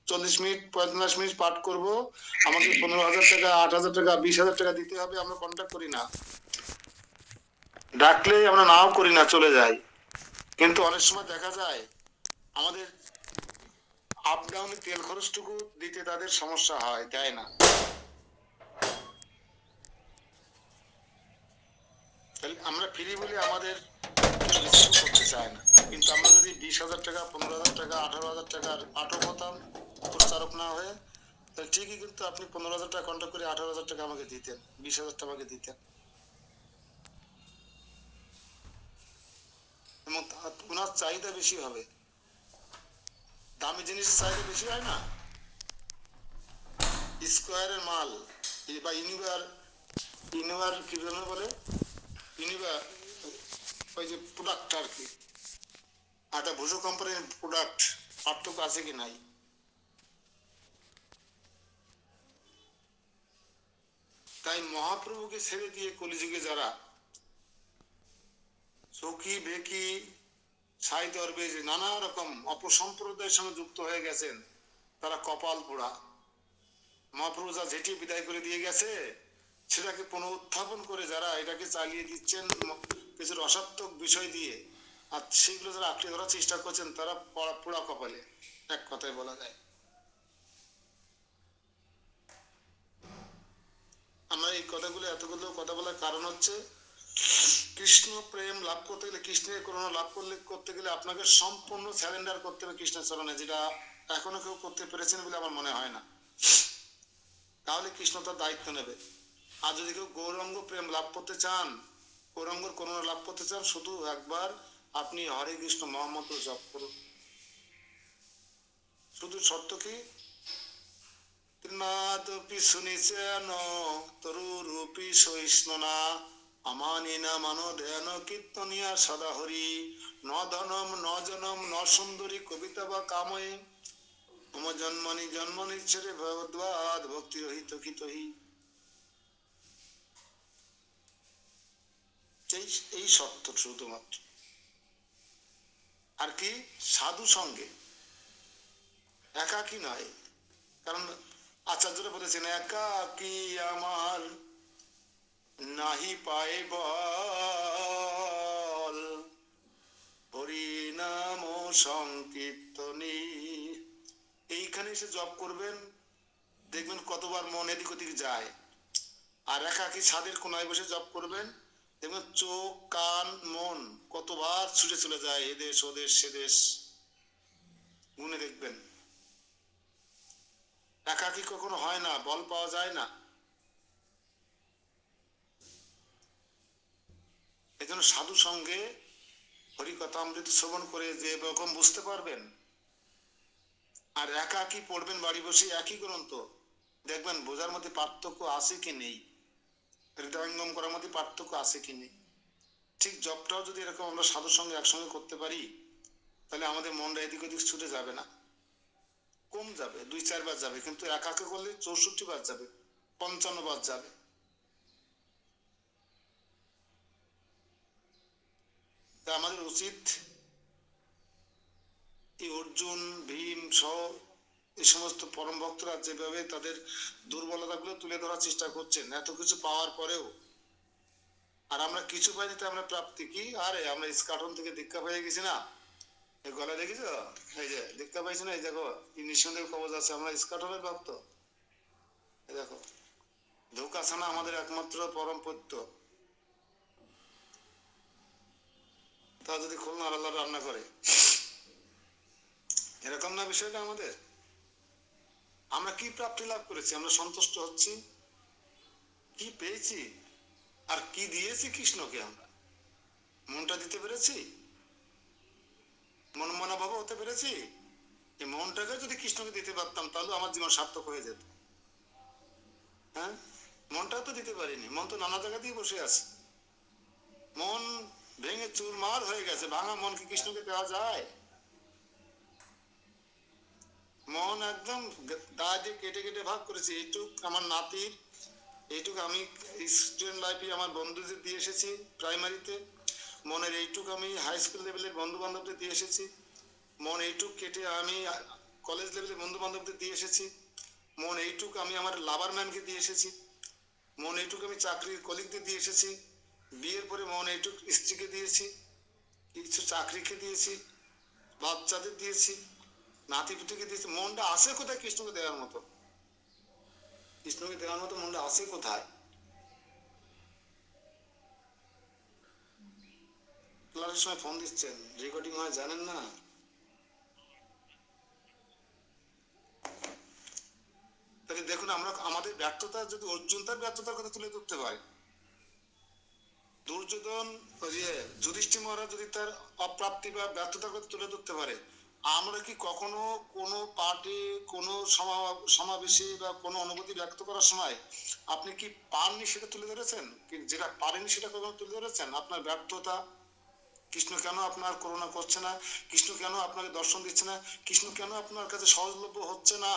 40 মিনিট 45 মিনিট পাঠ করব, আমাকে 15,000 টাকা, 8,000 টাকা, 20,000 টাকা দিতে হবে। আমরা কন্ট্যাক্ট করি না, ডাকলে আমরা নাও করি না, চলে যাই। কিন্তু অনেক সময় দেখা যায় আমাদের আপ ডাউনে তেল খরচটুকু দিতে তাদের সমস্যা হয়, দেয় না। আমরা ফ্রি বলে আমাদের করতে চায় না। কিন্তু আমরা যদি 20,000 টাকা, 15,000 টাকা, 18,000 টাকার আটক হতাম প্রচারক না হয়ে, তাহলে ঠিকই কিন্তু আপনি 15,000 টাকা কন্ট্যাক্ট করে 18,000 টাকা আমাকে দিতেন, 20,000 টাকা আমাকে দিতেন, এবং ওনার চাহিদা বেশি হবে। দামি জিনিসের চাহিদা বেশি হয় না? স্কোয়ারের মাল বা ইনোভার কি বলে, ইউনিভার, ওই যে প্রোডাক্ট আর কি, একটা ভুজো কোম্পানির প্রোডাক্ট, পার্থক্য আছে কি নাই? তাই মহাপ্রভুকে ছেড়ে দিয়ে কলিযুগে যারা চকি বেকি সাই দরবেশ নানা রকম অপসম্প্রদায়ের সঙ্গে যুক্ত হয়ে গেছেন, তারা কপাল পোড়া। মহাপ্রভু যা ঝেঁটিয়ে বিদায় করে দিয়ে গেছে সেটাকে পুনরুত্থাপন করে যারা এটাকে চালিয়ে দিচ্ছেন কিছু রসাত্মক বিষয় দিয়ে, আর সেগুলো যারা আঁকড়ে ধরার চেষ্টা করছেন তারা পোড়া কপালে, এক কথায় বলা যায়। আমরা এই কথাগুলো এতগুলো কথা বলার কারণ হচ্ছে, কৃষ্ণ প্রেম লাভ করতে গেলে, কৃষ্ণের করুণা লাভ করতে গেলে আপনাকে সম্পূর্ণ স্যারেন্ডার করতে হবে কৃষ্ণের চরণে, যেটা এখনো কেউ করতে পেরেছেন বলে আমার মনে হয় না। তাহলে কৃষ্ণ তার দায়িত্ব নেবে। আর যদি কেউ গৌরাঙ্গ প্রেম লাভ করতে চান, গৌরাঙ্গর করুণা লাভ করতে চান, শুধু একবার আপনি হরে কৃষ্ণ মহামন্ত্র জপ করুন। শুধু শর্ত কি, তৃণাদপি শুনিছেন তরুরূপী সহিষ্ণুনা আমানিনা মানো ধ্যান কীর্তনিয়া সদা হরি ন ধনম ন জনম ন সুন্দরী কবিতা বা কাময়ে মম জন্মনি জন্মনিচ্ছরে ভগবদ্বাদ ভক্তি রহিত কিতহি। এই শর্ত শুধুমাত্র। আর কি, সাধু সঙ্গে, একাকী নয়। কারণ আচার্যরা বলেছেন, একাকী আমার নাহি পায় বল হরি নাম সংকীর্তনী। এইখানে এসে জপ করবেন, দেখবেন কতবার মন এদিক ওদিক যায়। আর একাকী ছাদের কোনায় বসে জপ করবেন, দেখবেন চোখ কান মন কতবার ছুটে চলে যায় এদেশ ওদেশ সেদেশ, গুনে দেখবেন। একাকী কখনো হয় না, বল পাওয়া যায় না। এই জন্য সাধু সঙ্গে হরিকথামৃত শ্রবণ করে যে রকম বুঝতে পারবেন, আর একাকী পড়বেন বাড়ি বসে একই গ্রন্থ, দেখবেন বোঝার মধ্যে পার্থক্য আছে কি নেই, হৃদয়ঙ্গম করার মধ্যে পার্থক্য আছে কি নেই। ঠিক জবটাও যদি এরকম আমরা সাধুর সঙ্গে একসঙ্গে করতে পারি, তাহলে আমাদের মনটা এদিক ওদিক ছুটে যাবে না, কম যাবে, 2-4 বার যাবে, কিন্তু একাকে করলে 64 বার যাবে, 55 বার যাবে। তা আমাদের উচিত এই অর্জুন ভীম সহ এই সমস্ত পরম ভক্তরা যেভাবে তাদের দুর্বলতাগুলো তুলে ধরার চেষ্টা করছেন এত কিছু পাওয়ার পরেও, আর আমরা কিছু পাইনি, তো আমরা প্রাপ্তি কি, আরে আমরা ইস্কাটন থেকে দীক্ষা পেয়ে গেছি না, এই গলা দেখেছ, এই যে দীক্ষা পাইছি না, এই দেখো কি নিঃসন্দেহ কবচ আছে, আমরা ইস্কাটনের ভক্ত। এই দেখো ধোকাছানা আমাদের একমাত্র পরম পত্য, তা যদি খুলনার আল্লাহ রান্না করে, এরকম না বিষয়টা আমাদের। আমরা কি প্রাপ্তি লাভ করেছি, আমরা সন্তুষ্ট হচ্ছি, কি পেয়েছি, আর কি দিয়েছি কৃষ্ণকে, আমরা মনটা দিতে পেরেছি, মন মনোভাব হতে পেরেছি। এই মনটাকে যদি কৃষ্ণকে দিতে পারতাম তাহলে আমার জীবন সার্থক হয়ে যেত। হ্যাঁ, মনটাও তো দিতে পারিনি, মন তো নানা জায়গাতেই বসে আছে, মন ভেঙে চুরমার হয়ে গেছে। ভাঙা মনকে কৃষ্ণকে দেওয়া যায়? মন একদম দায় দিয়ে কেটে কেটে ভাগ করেছি, এইটুক আমার নাতির, এইটুক আমি স্টুডেন্ট লাইফে আমার বন্ধুদের দিয়ে এসেছি, প্রাইমারিতে মনের এইটুক আমি হাই স্কুল লেভেলের বন্ধু বান্ধবদের দিয়ে এসেছি, মন এইটুক কেটে আমি কলেজ লেভেলের বন্ধু বান্ধবদের দিয়ে এসেছি, মন এইটুক আমি আমার লাভার ম্যানকে দিয়ে এসেছি, মন এইটুক আমি চাকরির কলিগদের দিয়ে এসেছি, বিয়ের পরে মন এইটুক স্ত্রীকে দিয়েছি, কিছু চাকরিকে দিয়েছি, বাচ্চাদের দিয়েছি, নাতি পুতিকে দিয়েছি। মনটা আছে কোথায় কৃষ্ণকে দেওয়ার মতো? কৃষ্ণকে দেওয়ার মতো মনটা আছে কোথায়? ক্লাসের সময় ফোন দিচ্ছেন, রেকর্ডিং হয় জানেন না? তাহলে দেখুন, আমরা আমাদের ব্যর্থতা যদি অর্জুন তার ব্যর্থতার কথা তুলে ধরতে পারে, দুর্যোধন যুধিষ্ঠির মহারাজ যদি তার অপ্রাপ্তি বা ব্যর্থতার কথা তুলে ধরতে পারে, আমরা কি কখনো কোনো পার্টি, কোনো সমাবেশে বা কোনো অনুভূতি ব্যক্ত করার সময় আপনি কি পাননি সেটা তুলে ধরেছেন? যেটা পারেননি সেটা কখনো তুলে ধরেছেন? আপনার ব্যর্থতা, কৃষ্ণ কেন আপনার করুণা করছে না, কৃষ্ণ কেন আপনাকে দর্শন দিচ্ছে না, কৃষ্ণ কেন আপনার কাছে সহজলভ্য হচ্ছে না,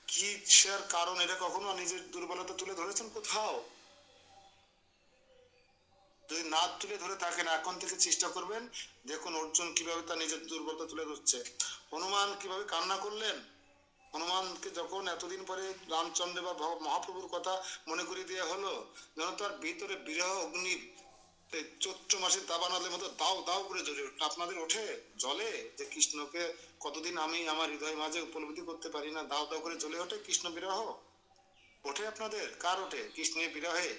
কি সের কারণ, এটা কখনো নিজের দুর্বলতা তুলে ধরেছেন কোথাও? যদি না তুলে ধরে থাকেন, এখন থেকে চেষ্টা করবেন। দেখুন অর্জুন কিভাবে তার নিজের দুর্বলতা তুলে ধরছে। হনুমান কিভাবে কান্না করলেন, হনুমানকে যখন এতদিন পরে রামচন্দ্র বা মহাপ্রভুর কথা মনে করিয়ে দেওয়া হলো, যেন তার ভিতরে বিরহ অগ্নি চৈত্র মাসে দাবানলের মতো দাও দাও করে জ্বলে উঠলো। আপনাদের ওঠে জলে যে কৃষ্ণকে কতদিন আমি আমার হৃদয় মাঝে উপলব্ধি করতে পারি না, দাও দাও করে জ্বলে ওঠে কৃষ্ণ বিরহ? ওঠে আপনাদের? কার ওঠে? কৃষ্ণের বিরহে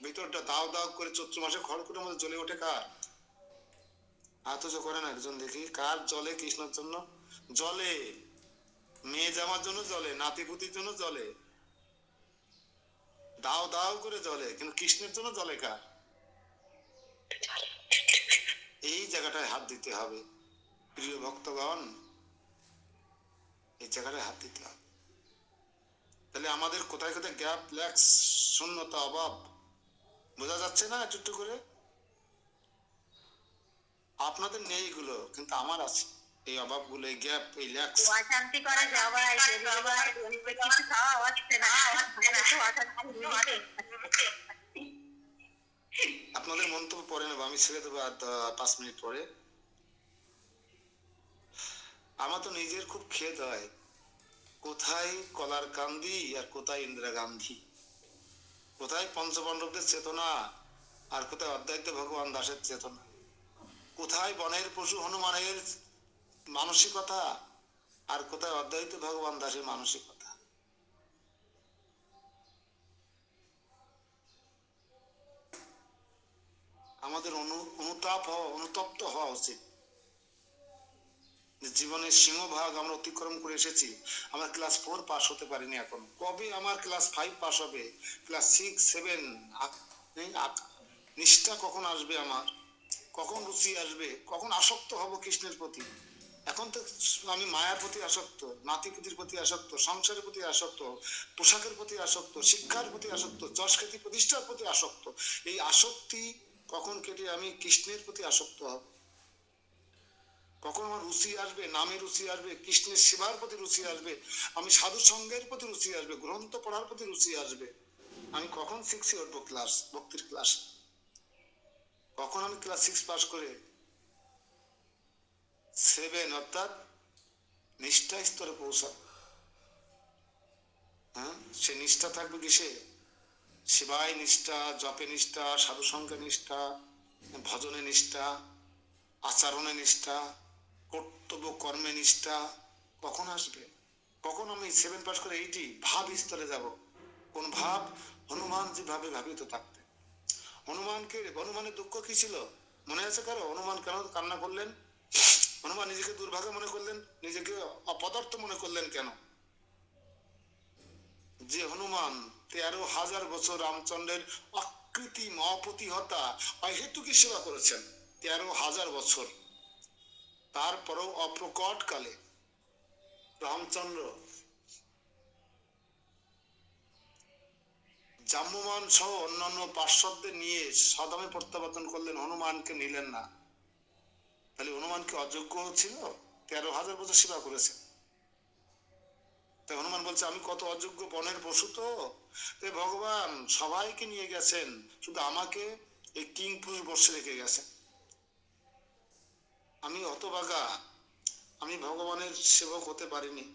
ভিতরটা দাও দাও করে চৈত্র মাসে খড়কুটোর মধ্যে জ্বলে ওঠে কার? হাত উঁচু করেন একজন দেখি, কার জলে কৃষ্ণের জন্য? জলে মেয়ে জামার জন্য জলে, নাতিপুতির জন্য জলে, দাও দাও করে জলে, কিন্তু কৃষ্ণের জন্য জলে কার? এই জায়গাটায় হাত দিতে হবে প্রিয় ভক্তগণ, এই জায়গাটায় হাত দিতে হবে। তাহলে আমাদের কোথায় কোথায় গ্যাপ, ল্যাক্স, শূন্যতা, অভাব বোঝা যাচ্ছে না একটু একটু করে? আপনাদের নেই এগুলো, কিন্তু আমার আছে এই অভাবগুলো, এই গ্যাপ, এই ল্যাক্স। অশান্তি করে যাওয়াই কিছু খাওয়া হচ্ছে না, আপনাদের মন্তব্য পরে নেবো, আমি ছেড়ে দেবো আর 5 মিনিট পরে। আমার তো নিজের খুব খেদ হয়, কোথায় কলার কান্দি আর কোথায় ইন্দিরা গান্ধী, কোথায় পঞ্চপাণ্ডবদের চেতনা আর কোথায় অদ্বৈত ভগবান দাসের চেতনা, কোথায় বনের পশু হনুমানের মানসিকতা আর কোথায় অদ্বৈত ভগবান দাসের মানসিকতা? আমাদের অনুতাপ হওয়া, অনুতপ্ত হওয়া উচিত। জীবনের সিংহভাগ আমরা অতিক্রম করে এসেছি, আমরা ক্লাস 4 পাস হতে পারিনি এখন, কবে আমার ক্লাস 5 পাস হবে, ক্লাস 6, 7? নিষ্ঠা কখন আসবে আমার, কখন রুচি আসবে, কখন আসক্ত হব কৃষ্ণের প্রতি? এখন তো আমি মায়ার প্রতি আসক্ত, নাতিপুতির প্রতি আসক্ত, সংসারের প্রতি আসক্ত, পোশাকের প্রতি আসক্ত, শিক্ষার প্রতি আসক্ত, যশ খ্যাতি প্রতিষ্ঠার প্রতি আসক্ত। এই আসক্তি কখন কেটে আমি কৃষ্ণের প্রতি আসক্ত হব? কখন আমার রুচি আসবে, নামে রুচি আসবে, কৃষ্ণের সেবার প্রতি রুচি আসবে, আমি সাধু সঙ্গের প্রতি রুচি আসবে, গ্রন্থ পড়ার প্রতি রুচি আসবে? আমি কখন 6-এ উঠবো ক্লাস, ভক্তির ক্লাস? কখন আমি ক্লাস 6 পাস করে 7 অর্থাৎ নিষ্ঠা স্তরে পৌঁছাব? হ্যাঁ, সে নিষ্ঠা থাকবে কিসে? সেবায় নিষ্ঠা, জপে নিষ্ঠা, সাধু সঙ্গে নিষ্ঠা, ভজনে নিষ্ঠা, আচরণে নিষ্ঠা, কর্তব্য কর্মে নিষ্ঠা কখন আসবে? কখন আমি 7 পাস করে 80 ভাব স্তরে যাব? কোন ভাব? হনুমান যেভাবে ভাবিত থাকতে। হনুমানের দুঃখ কি ছিল মনে আছে কারো? হনুমান কেন কান্না করলেন? হনুমান নিজেকে দুর্ভাগ্য মনে করলেন, নিজেকে অপদার্থ মনে করলেন কেন? যে হনুমান 13,000 বছর রামচন্দ্রের অকৃত্রিম, অপ্রতিহতা, অহেতুকী সেবা করেছেন 13,000 বছর, তারপরেও অপ্রকট কালে রামচন্দ্র জাম্বুমান সহ অন্যান্য পার্শ্বদের নিয়ে সদমে প্রত্যাবর্তন করলেন, হনুমানকে নিলেন না। তাহলে হনুমান কি অযোগ্য ছিল? 13,000 বছর সেবা করেছে। তাই হনুমান বলছে আমি কত অযোগ্য বনের পশু, তো ভগবান সবাইকে নিয়ে গেছেন, শুধু আমাকে এই কিংপুরুষ বর্ষে রেখে গেছেন। আমি হতভাগা, আমি ভগবানের সেবক হতে পারিনি।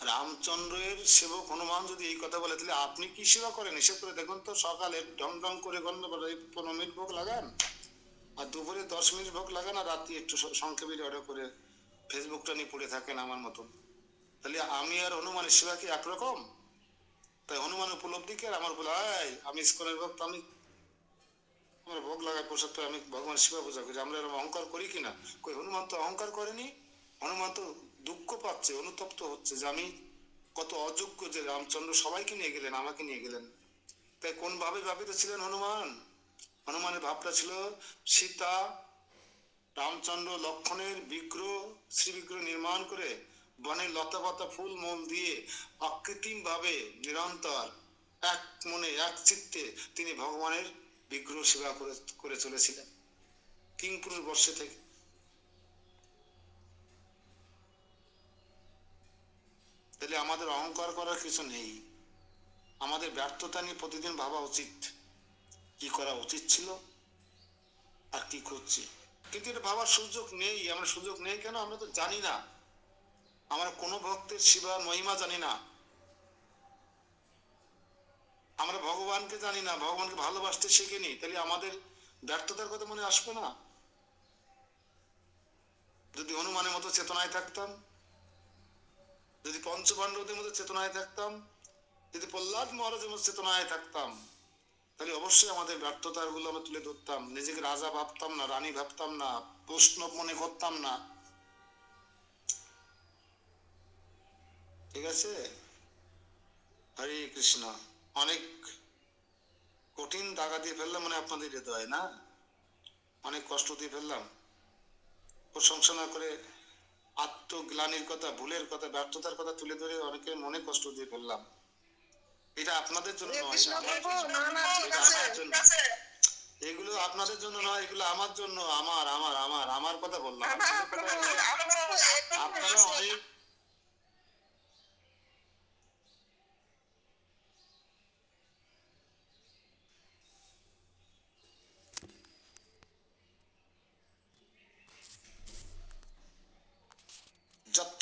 রামচন্দ্রের সেবক হনুমান যদি এই কথা বলে, তাহলে আপনি কি সেবা করেন হিসেব করে দেখুন তো। সকালে ঢং ঢং করে 15 মিনিট ভোগ লাগান, আর দুপুরে 10 মিনিট ভোগ লাগান, আর রাত্রি একটু সংক্ষেপে অর্ডার করে ফেসবুকটা নিয়ে পড়ে থাকেন আমার মতন। তাহলে আমি আর হনুমানের সেবা কি একরকম? তাই হনুমান উপলব্ধি কি আর আমার বলে আমি ইস্কনের ভক্ত, আমি আমার ভোগ লাগায় প্রসাদ পাই, আমি ভগবানের সেবা পূজা করি, আমরা এরকম অহংকার করি কিনা? কই হনুমান তো অহংকার করেনি, হনুমান তো দুঃখ পাচ্ছে, অনুতপ্ত হচ্ছে যে আমি কত অযোগ্য, যে রামচন্দ্র সবাইকে নিয়ে গেলেন, আমাকে নিয়ে গেলেন। তাই কোন ভাবে ভাবিত ছিলেন হনুমান? হনুমানের ভাবটা ছিল সীতা, রামচন্দ্র, লক্ষণের বিগ্রহ, শ্রী বিগ্রহ নির্মাণ করে বনে লতা পাতা ফুল মূল দিয়ে অকৃত্রিম ভাবে নিরন্তর এক মনে এক চিত্তে তিনি ভগবানের বিগ্রহ সেবা করে চলেছিলেন কিংপুরুষ বর্ষে থেকে। তাহলে আমাদের অহংকার করার কিছু নেই, আমাদের ব্যর্থতা নিয়ে প্রতিদিন ভাবা উচিত, কি করা উচিত ছিল আর কি করছি, কিন্তু এটা ভাবার সুযোগ নেই। আমরা সুযোগ নেই কেন? আমরা তো জানি না, আমরা কোনো ভক্তের সেবার মহিমা জানি না, আমরা ভগবানকে জানি না, ভগবানকে ভালোবাসতে শিখিনি। তাহলে আমাদের ব্যর্থতার কথা মনে আসবে না? যদি হনুমানের মতো চেতনায় থাকতাম, যদি পঞ্চপাণ্ডবদের মতো চেতনায় থাকতাম, যদি প্রহ্লাদ মহারাজের মতো চেতনায় থাকতাম, তাহলে অবশ্যই আমাদের ব্যর্থতার গুলো আমরা তুলে ধরতাম। নিজেকে রাজা ভাবতাম না, রানী ভাবতাম না, বৈষ্ণব মনে করতাম না। ঠিক আছে? হরে কৃষ্ণ। অনেক কঠিন দাগা দিয়ে ফেললাম মানে আপনাদের হৃদয়, না? অনেক কষ্ট দিয়ে ফেললাম। প্রশংসা না করে আত্মগ্লানির কথা, ভুলের কথা, ব্যর্থতার কথা তুলে ধরে অনেকের মনে কষ্ট দিয়ে ফেললাম। এটা আপনাদের জন্য হরে নয়, কৃষ্ণ এটা আমার প্রভু, জন্য। না না ঠিক এটা আছে। আমার জন্য। এগুলো আপনাদের জন্য নয়, এগুলো আমার জন্য। আমার কথা বললাম। না, না, আপনাদের কথা প্রভু, বললাম। আমরা তো একদম আপনারা আছি। অনেক যথ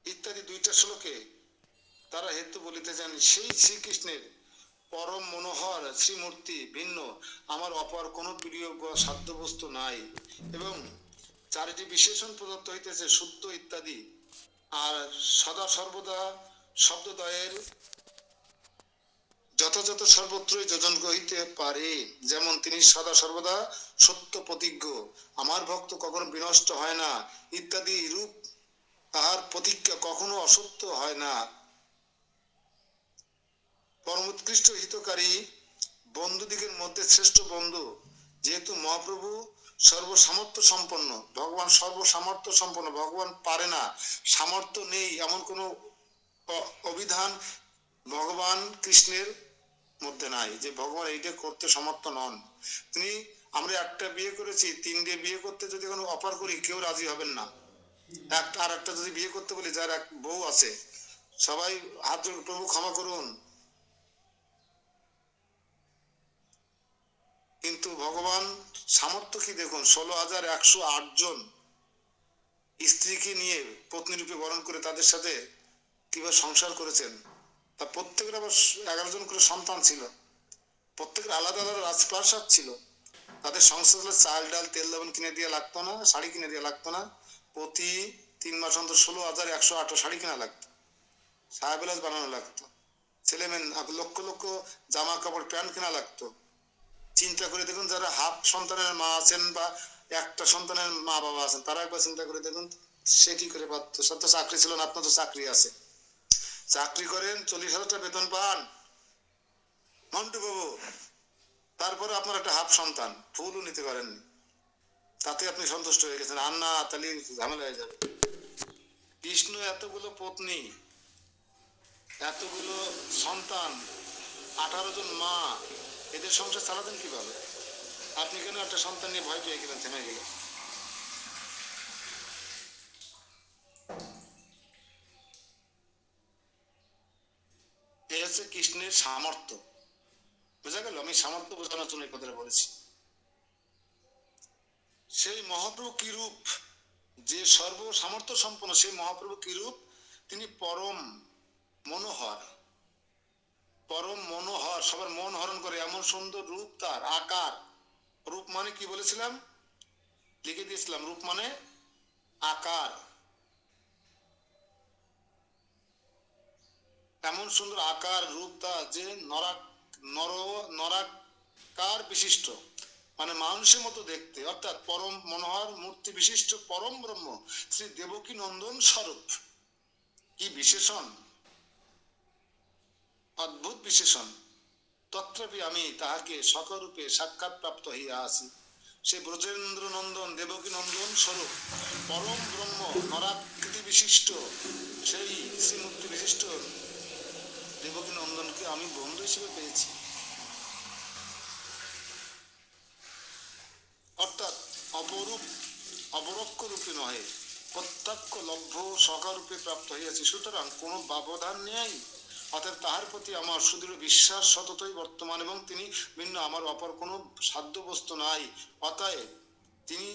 ইত্যাদি দুইটা শ্লোকে তারা হেতু বলিতেছেন, সেই শ্রীকৃষ্ণের পরম মনোহর শ্রীমূর্তি ভিন্ন আমার অপর কোন প্রিয় সাধ্য বস্তু নাই, এবং চারিটি বিশেষণ প্রদত্ত হইতেছে শুদ্ধ ইত্যাদি, আর সদা সর্বদা শব্দদ্বয়ের যথাযথ সর্বত্রই যোজন হইতে পারে। যেমন তিনি সদা সর্বদা সত্য প্রতিজ্ঞ, আমার ভক্ত কখনো বিনষ্ট হয় না ইত্যাদি রূপ, তাহার প্রতিজ্ঞা কখনো অসত্য হয় না। পরমোৎকৃষ্ট হিতকারী বন্ধুদিগের মধ্যে শ্রেষ্ঠ বন্ধু, যেহেতু মহাপ্রভু সর্বসামর্থ্য সম্পন্ন, ভগবান সর্বসামর্থ্য সম্পন্ন, ভগবান পারে না, সামর্থ্য নেই এমন কোনো অভিধান ভগবান কৃষ্ণের মধ্যে নাই যে ভগবান এইটা করতে সমর্থ নন। তিনি, আমরা একটা বিয়ে করেছি, তিনটে বিয়ে করতে যদি কোনো অফার করি কেউ রাজি হবেন না। একটা আর একটা যদি বিয়ে করতে বলি, যার এক বউ আছে, সবাই হাত জোড়, প্রভু ক্ষমা করুন। কিন্তু ভগবান সামর্থ্য কি দেখুন, 16,108 জন স্ত্রীকে নিয়ে পত্নী রূপে বরণ করে তাদের সাথে কিভাবে সংসার করেছেন। তা প্রত্যেকের আবার 11 জন করে সন্তান ছিল, প্রত্যেকের আলাদা আলাদা রাজপ্রাসাদ ছিল। তাদের সংসার চাল ডাল তেল লবণ কিনে দিয়ে লাগতো না, শাড়ি কিনে দিয়ে লাগতো না। প্রতি 3 মাস অন্তর 16,108 শাড়ি কেনা লাগতো, সাহেবেলাজ বানানো লাগতো, ছেলে মেন লক্ষ লক্ষ জামা কাপড় প্যান্ট কেনা লাগতো। চিন্তা করে দেখুন, যারা হাফ সন্তানের মা আছেন বা একটা সন্তানের মা বাবা আছেন, তারা একবার চিন্তা করে দেখুন সে কি করে পারতো। সব তো চাকরি ছিল না, আপনার তো চাকরি আছে, চাকরি করেন, 40,000 টাকা বেতন পান মন্টু বাবু, তারপরে আপনার একটা হাফ সন্তান, ফুলও নিতে পারেননি, তাতে আপনি সন্তুষ্ট হয়ে গেছেন। আর না, তাহলে ঝামেলা হয়ে যাবে। কৃষ্ণ এতগুলো পত্নী, এতগুলো সন্তান, 18 জন মা, এদের সংসার চালাতেন কিভাবে? আপনি কেন একটা সন্তান নিয়ে ভয় পেয়ে গেলেন, থেমে গেলেন? এই হচ্ছে কৃষ্ণের সামর্থ্য। বোঝা গেল? আমি সামর্থ্য বোঝানোর জন্য এই কথাটা বলেছি। সেই মহাপ্রভু কি রূপ, যে সর্ব সামর্থ্য সম্পন্ন, সেই মহাপ্রভু কি রূপ, তিনি পরম মনোহর, পরম মনোহর, সবার মন হরণ করে এমন সুন্দর রূপ তার, আকার। রূপ মানে কি বলেছিলাম, লিখে দিয়েছিলাম, রূপ মানে আকার। এমন সুন্দর আকার রূপ তার যে নরাকার বিশিষ্ট, মানে মানুষের মতো দেখতে, অর্থাৎ পরম মনোহর মূর্তি বিশিষ্ট পরম ব্রহ্ম শ্রী দেবকী নন্দন স্বরূপ। কি বিশেষণ, অদ্ভুত বিশেষণ। তত্রাপি আমি তাহাকে সকরূপে সাক্ষাৎ প্রাপ্ত হইয়া আছি। সে ব্রজেন্দ্র নন্দন দেবকী নন্দন স্বরূপ পরম ব্রহ্ম নরাকৃতি বিশিষ্ট সেই শ্রীমূর্তি বিশিষ্ট দেবকী নন্দনকে আমি বন্ধু হিসেবে পেয়েছি। অর্থাৎ অপরূপ অপরক্ষ রূপে নহে, প্রত্যক্ষ লভ্য সকারূপে প্রাপ্ত হইয়াছি। সুতরাং কোনো ব্যবধান নেই, অতএব তাহার প্রতি আমার সুদৃঢ় বিশ্বাস সততই বর্তমান এবং তিনি ভিন্ন আমার অপর কোনো সাধ্য বস্তু নাই। অতএব তিনি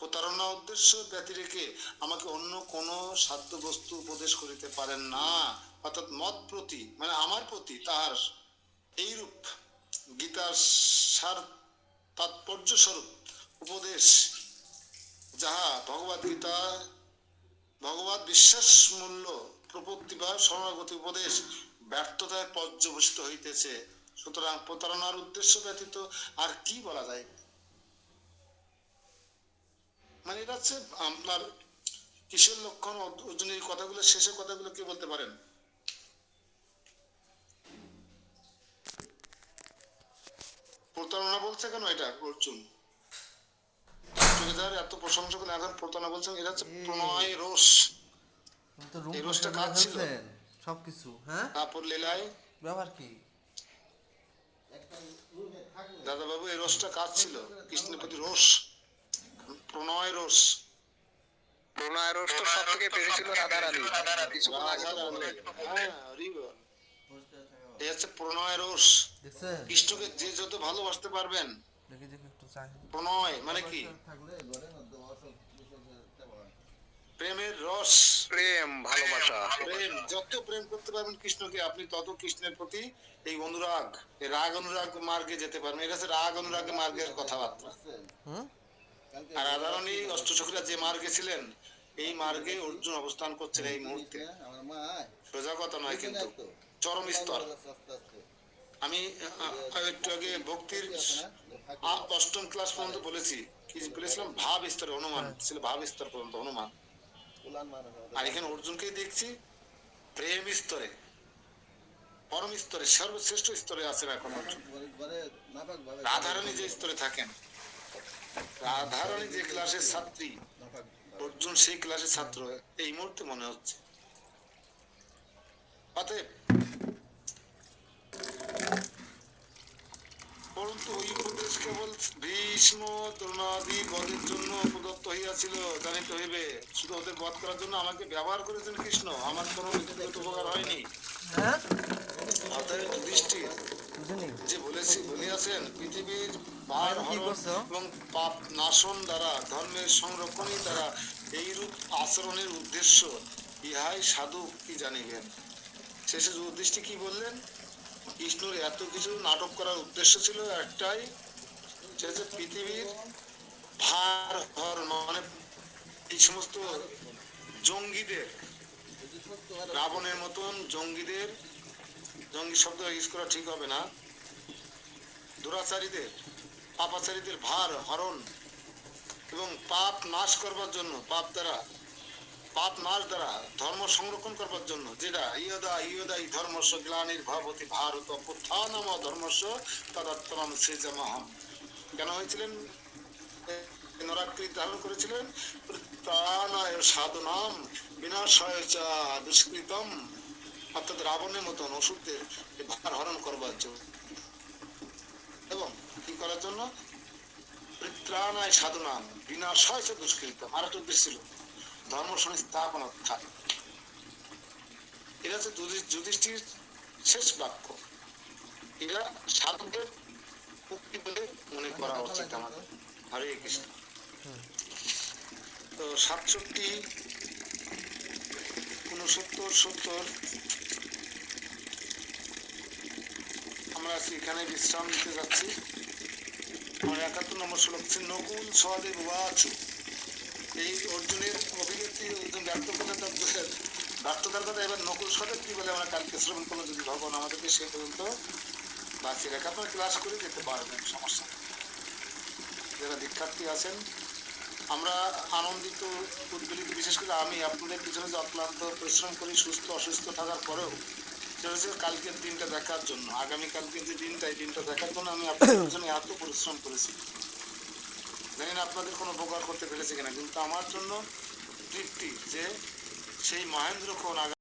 প্রতারণা উদ্দেশ্য ব্যতিরেকে আমাকে অন্য কোনো সাধ্য বস্তু উপদেশ করিতে পারেন না। অর্থাৎ মত প্রতি মানে আমার প্রতি তাহার এইরূপ গীতার সার তাৎপর্য স্বরূপ উপদেশ যাহা ভগবদ গীতা ভগবত বিশ্বাস মূল্য প্রপত্তি বা শরণাগতি উপদেশ ব্যর্থতায় পর্যবসিত হইতেছে। সুতরাং প্রতারণার উদ্দেশ্য ব্যতীত আর কি বলা যায়? মানে এটা হচ্ছে আপনার কিসের লক্ষণ? অর্জুন এই কথাগুলো শেষের কথাগুলো কি বলতে পারেন? প্রতারণা বলছে কেন এটা অর্জুন? এত প্রশংসা করে এখন প্রতারণা বলছেন, এটা হচ্ছে প্রণয় রোষ। তো রুম এই রোজটা কাজ ছিল সবকিছু, হ্যাঁ তারপর লীলায় ব্যাপার কি? দাদা বাবু এই রোষটা কাজ ছিল কৃষ্ণের প্রতি রোষ, প্রণয় রোষ। প্রণয় রোষ তো সব থেকে বেশি ছিল রাধারানী। কিছুক্ষণ আগে তো বললেন। হ্যাঁ, হরি বল। এই হচ্ছে প্রণয় রোষ। দেখছেন? কৃষ্ণকে যে যত ভালোবাসতে পারবেন, দেখি দেখি একটু চাই। প্রণয় মানে কি? প্রেমের রস, প্রেম ভালোবাসা। প্রেম যত প্রেম করতে পারবেন কৃষ্ণকে আপনি তত কৃষ্ণের প্রতি এই অনুরাগ, এই রাগ অনুরাগ মার্গে যেতে পারবেন। এটা হচ্ছে রাগ অনুরাগ মার্গের কথাবার্তা। হুম আর রাধারানী অষ্টচক্রীরা যে মার্গে ছিলেন এই মার্গে অর্জুন অবস্থান করছেন এই মুহূর্তে। সোজা কথা নয় কিন্তু চরম স্তর। আমি একটু আগে ভক্তির অষ্টম ক্লাস পর্যন্ত বলেছি, কি বলেছিলাম? ভাব স্তরে অনুমান ছিল, ভাব স্তর পর্যন্ত অনুমান। আর এখানে অর্জুনকেই দেখছি প্রেম স্তরে, পরম স্তরে, সর্বশ্রেষ্ঠ স্তরে আছেন এখন অর্জুন। রাধারানী যে স্তরে থাকেন, রাধারানী যে ক্লাসের ছাত্রী, অর্জুন সেই ক্লাসের ছাত্র এই মুহূর্তে মনে হচ্ছে। অতএব পরন্তু ওই উপদেশ কেবল ভীষ্ম দ্রোণাদি বধের জন্য প্রদত্ত হইয়াছিল জানিতে হইবে। শুধু ওদের বধ করার জন্য আমাকে ব্যবহার করেছেন কৃষ্ণ, আমার কোনো ব্যক্তিগত উপকার হয়নি। হ্যাঁ অতএব যুধিষ্ঠির বুঝিনি। যে বলিয়াছেন পৃথিবীর ভার কি হরণ করছো? এবং পাপ নাশন দ্বারা ধর্মের সংরক্ষণের দ্বারা এইরূপ আচরণের উদ্দেশ্য, ইহাই সাধু কি জানিবেন। শেষে যুধিষ্ঠির কি বললেন? কৃষ্ণর এত কিছু নাটক করার উদ্দেশ্য ছিল একটাই, সেটা হচ্ছে পৃথিবীর ভার হর মানে এই সমস্ত জঙ্গিদের, রাবণের মতন জঙ্গিদের, জঙ্গি শব্দ ইউজ করা ঠিক হবে না, দুরাচারীদের, পাপাচারীদের ভার হরণ এবং পাপ নাশ করবার জন্য, পাপ নাশ দ্বারা ধর্ম সংরক্ষণ করবার জন্য, যেটা ইয়দা ধর্মস্য গ্লানির্ভবতি ভারত অভ্যুত্থানম ধর্মস্য তদাত্তরম সৃজমহম। কেন হয়েছিলেন? নরাকৃতি ধারণ করেছিলেন প্রাণায় সাধনাম বিনাশায় চ দুষ্কৃতম, অর্থাৎ রাবণের মতন অসুরদের ভার হরণ করবার জন্য এবং কি করার জন্য? প্রাণায় সাধনাম বিনাশায় চ দুষ্কৃতম। আর একটা উদ্দেশ্য ছিল ধর্ম সংস্থাপন। এটা হচ্ছে যুধিষ্ঠির শেষ বাক্য। এটা সাধুদের মুক্তি বলে মনে করা উচিত আমাদের। হরে কৃষ্ণ। তো 67, 69, 70 আমরা এখানে বিশ্রাম নিতে যাচ্ছি। আমার 71 নম্বর শ্লোক হচ্ছে নকুল সহদেব উবাচু। এই অর্জুনের অভিব্যক্তি অর্জুন ব্যক্ত করলেন তার ব্যর্থতার কথা। এবার নকুল সহদেব কি বলে আমরা কালকে শ্রবণ করবো, যদি ভগবান আমাদেরকে সে পর্যন্ত বাঁচিয়ে রাখে। আপনারা ক্লাস করে যেতে পারবেন, সমস্যা নেই। যারা দীক্ষার্থী আছেন, আমরা আনন্দিত উদ্বেলিত, বিশেষ করে আমি আপনাদের পিছনে যে অক্লান্ত পরিশ্রম করি সুস্থ অসুস্থ থাকার পরেও, সেটা হচ্ছে কালকের দিনটা দেখার জন্য, আগামীকালকের যে দিনটা, এই দিনটা দেখার জন্য আমি আপনাদের পিছনে এত পরিশ্রম করেছি। জানি না আপনাদের কোনো উপকার করতে পেরেছে কিনা, কিন্তু আমার জন্য তৃপ্তি যে সেই মহেন্দ্র কোন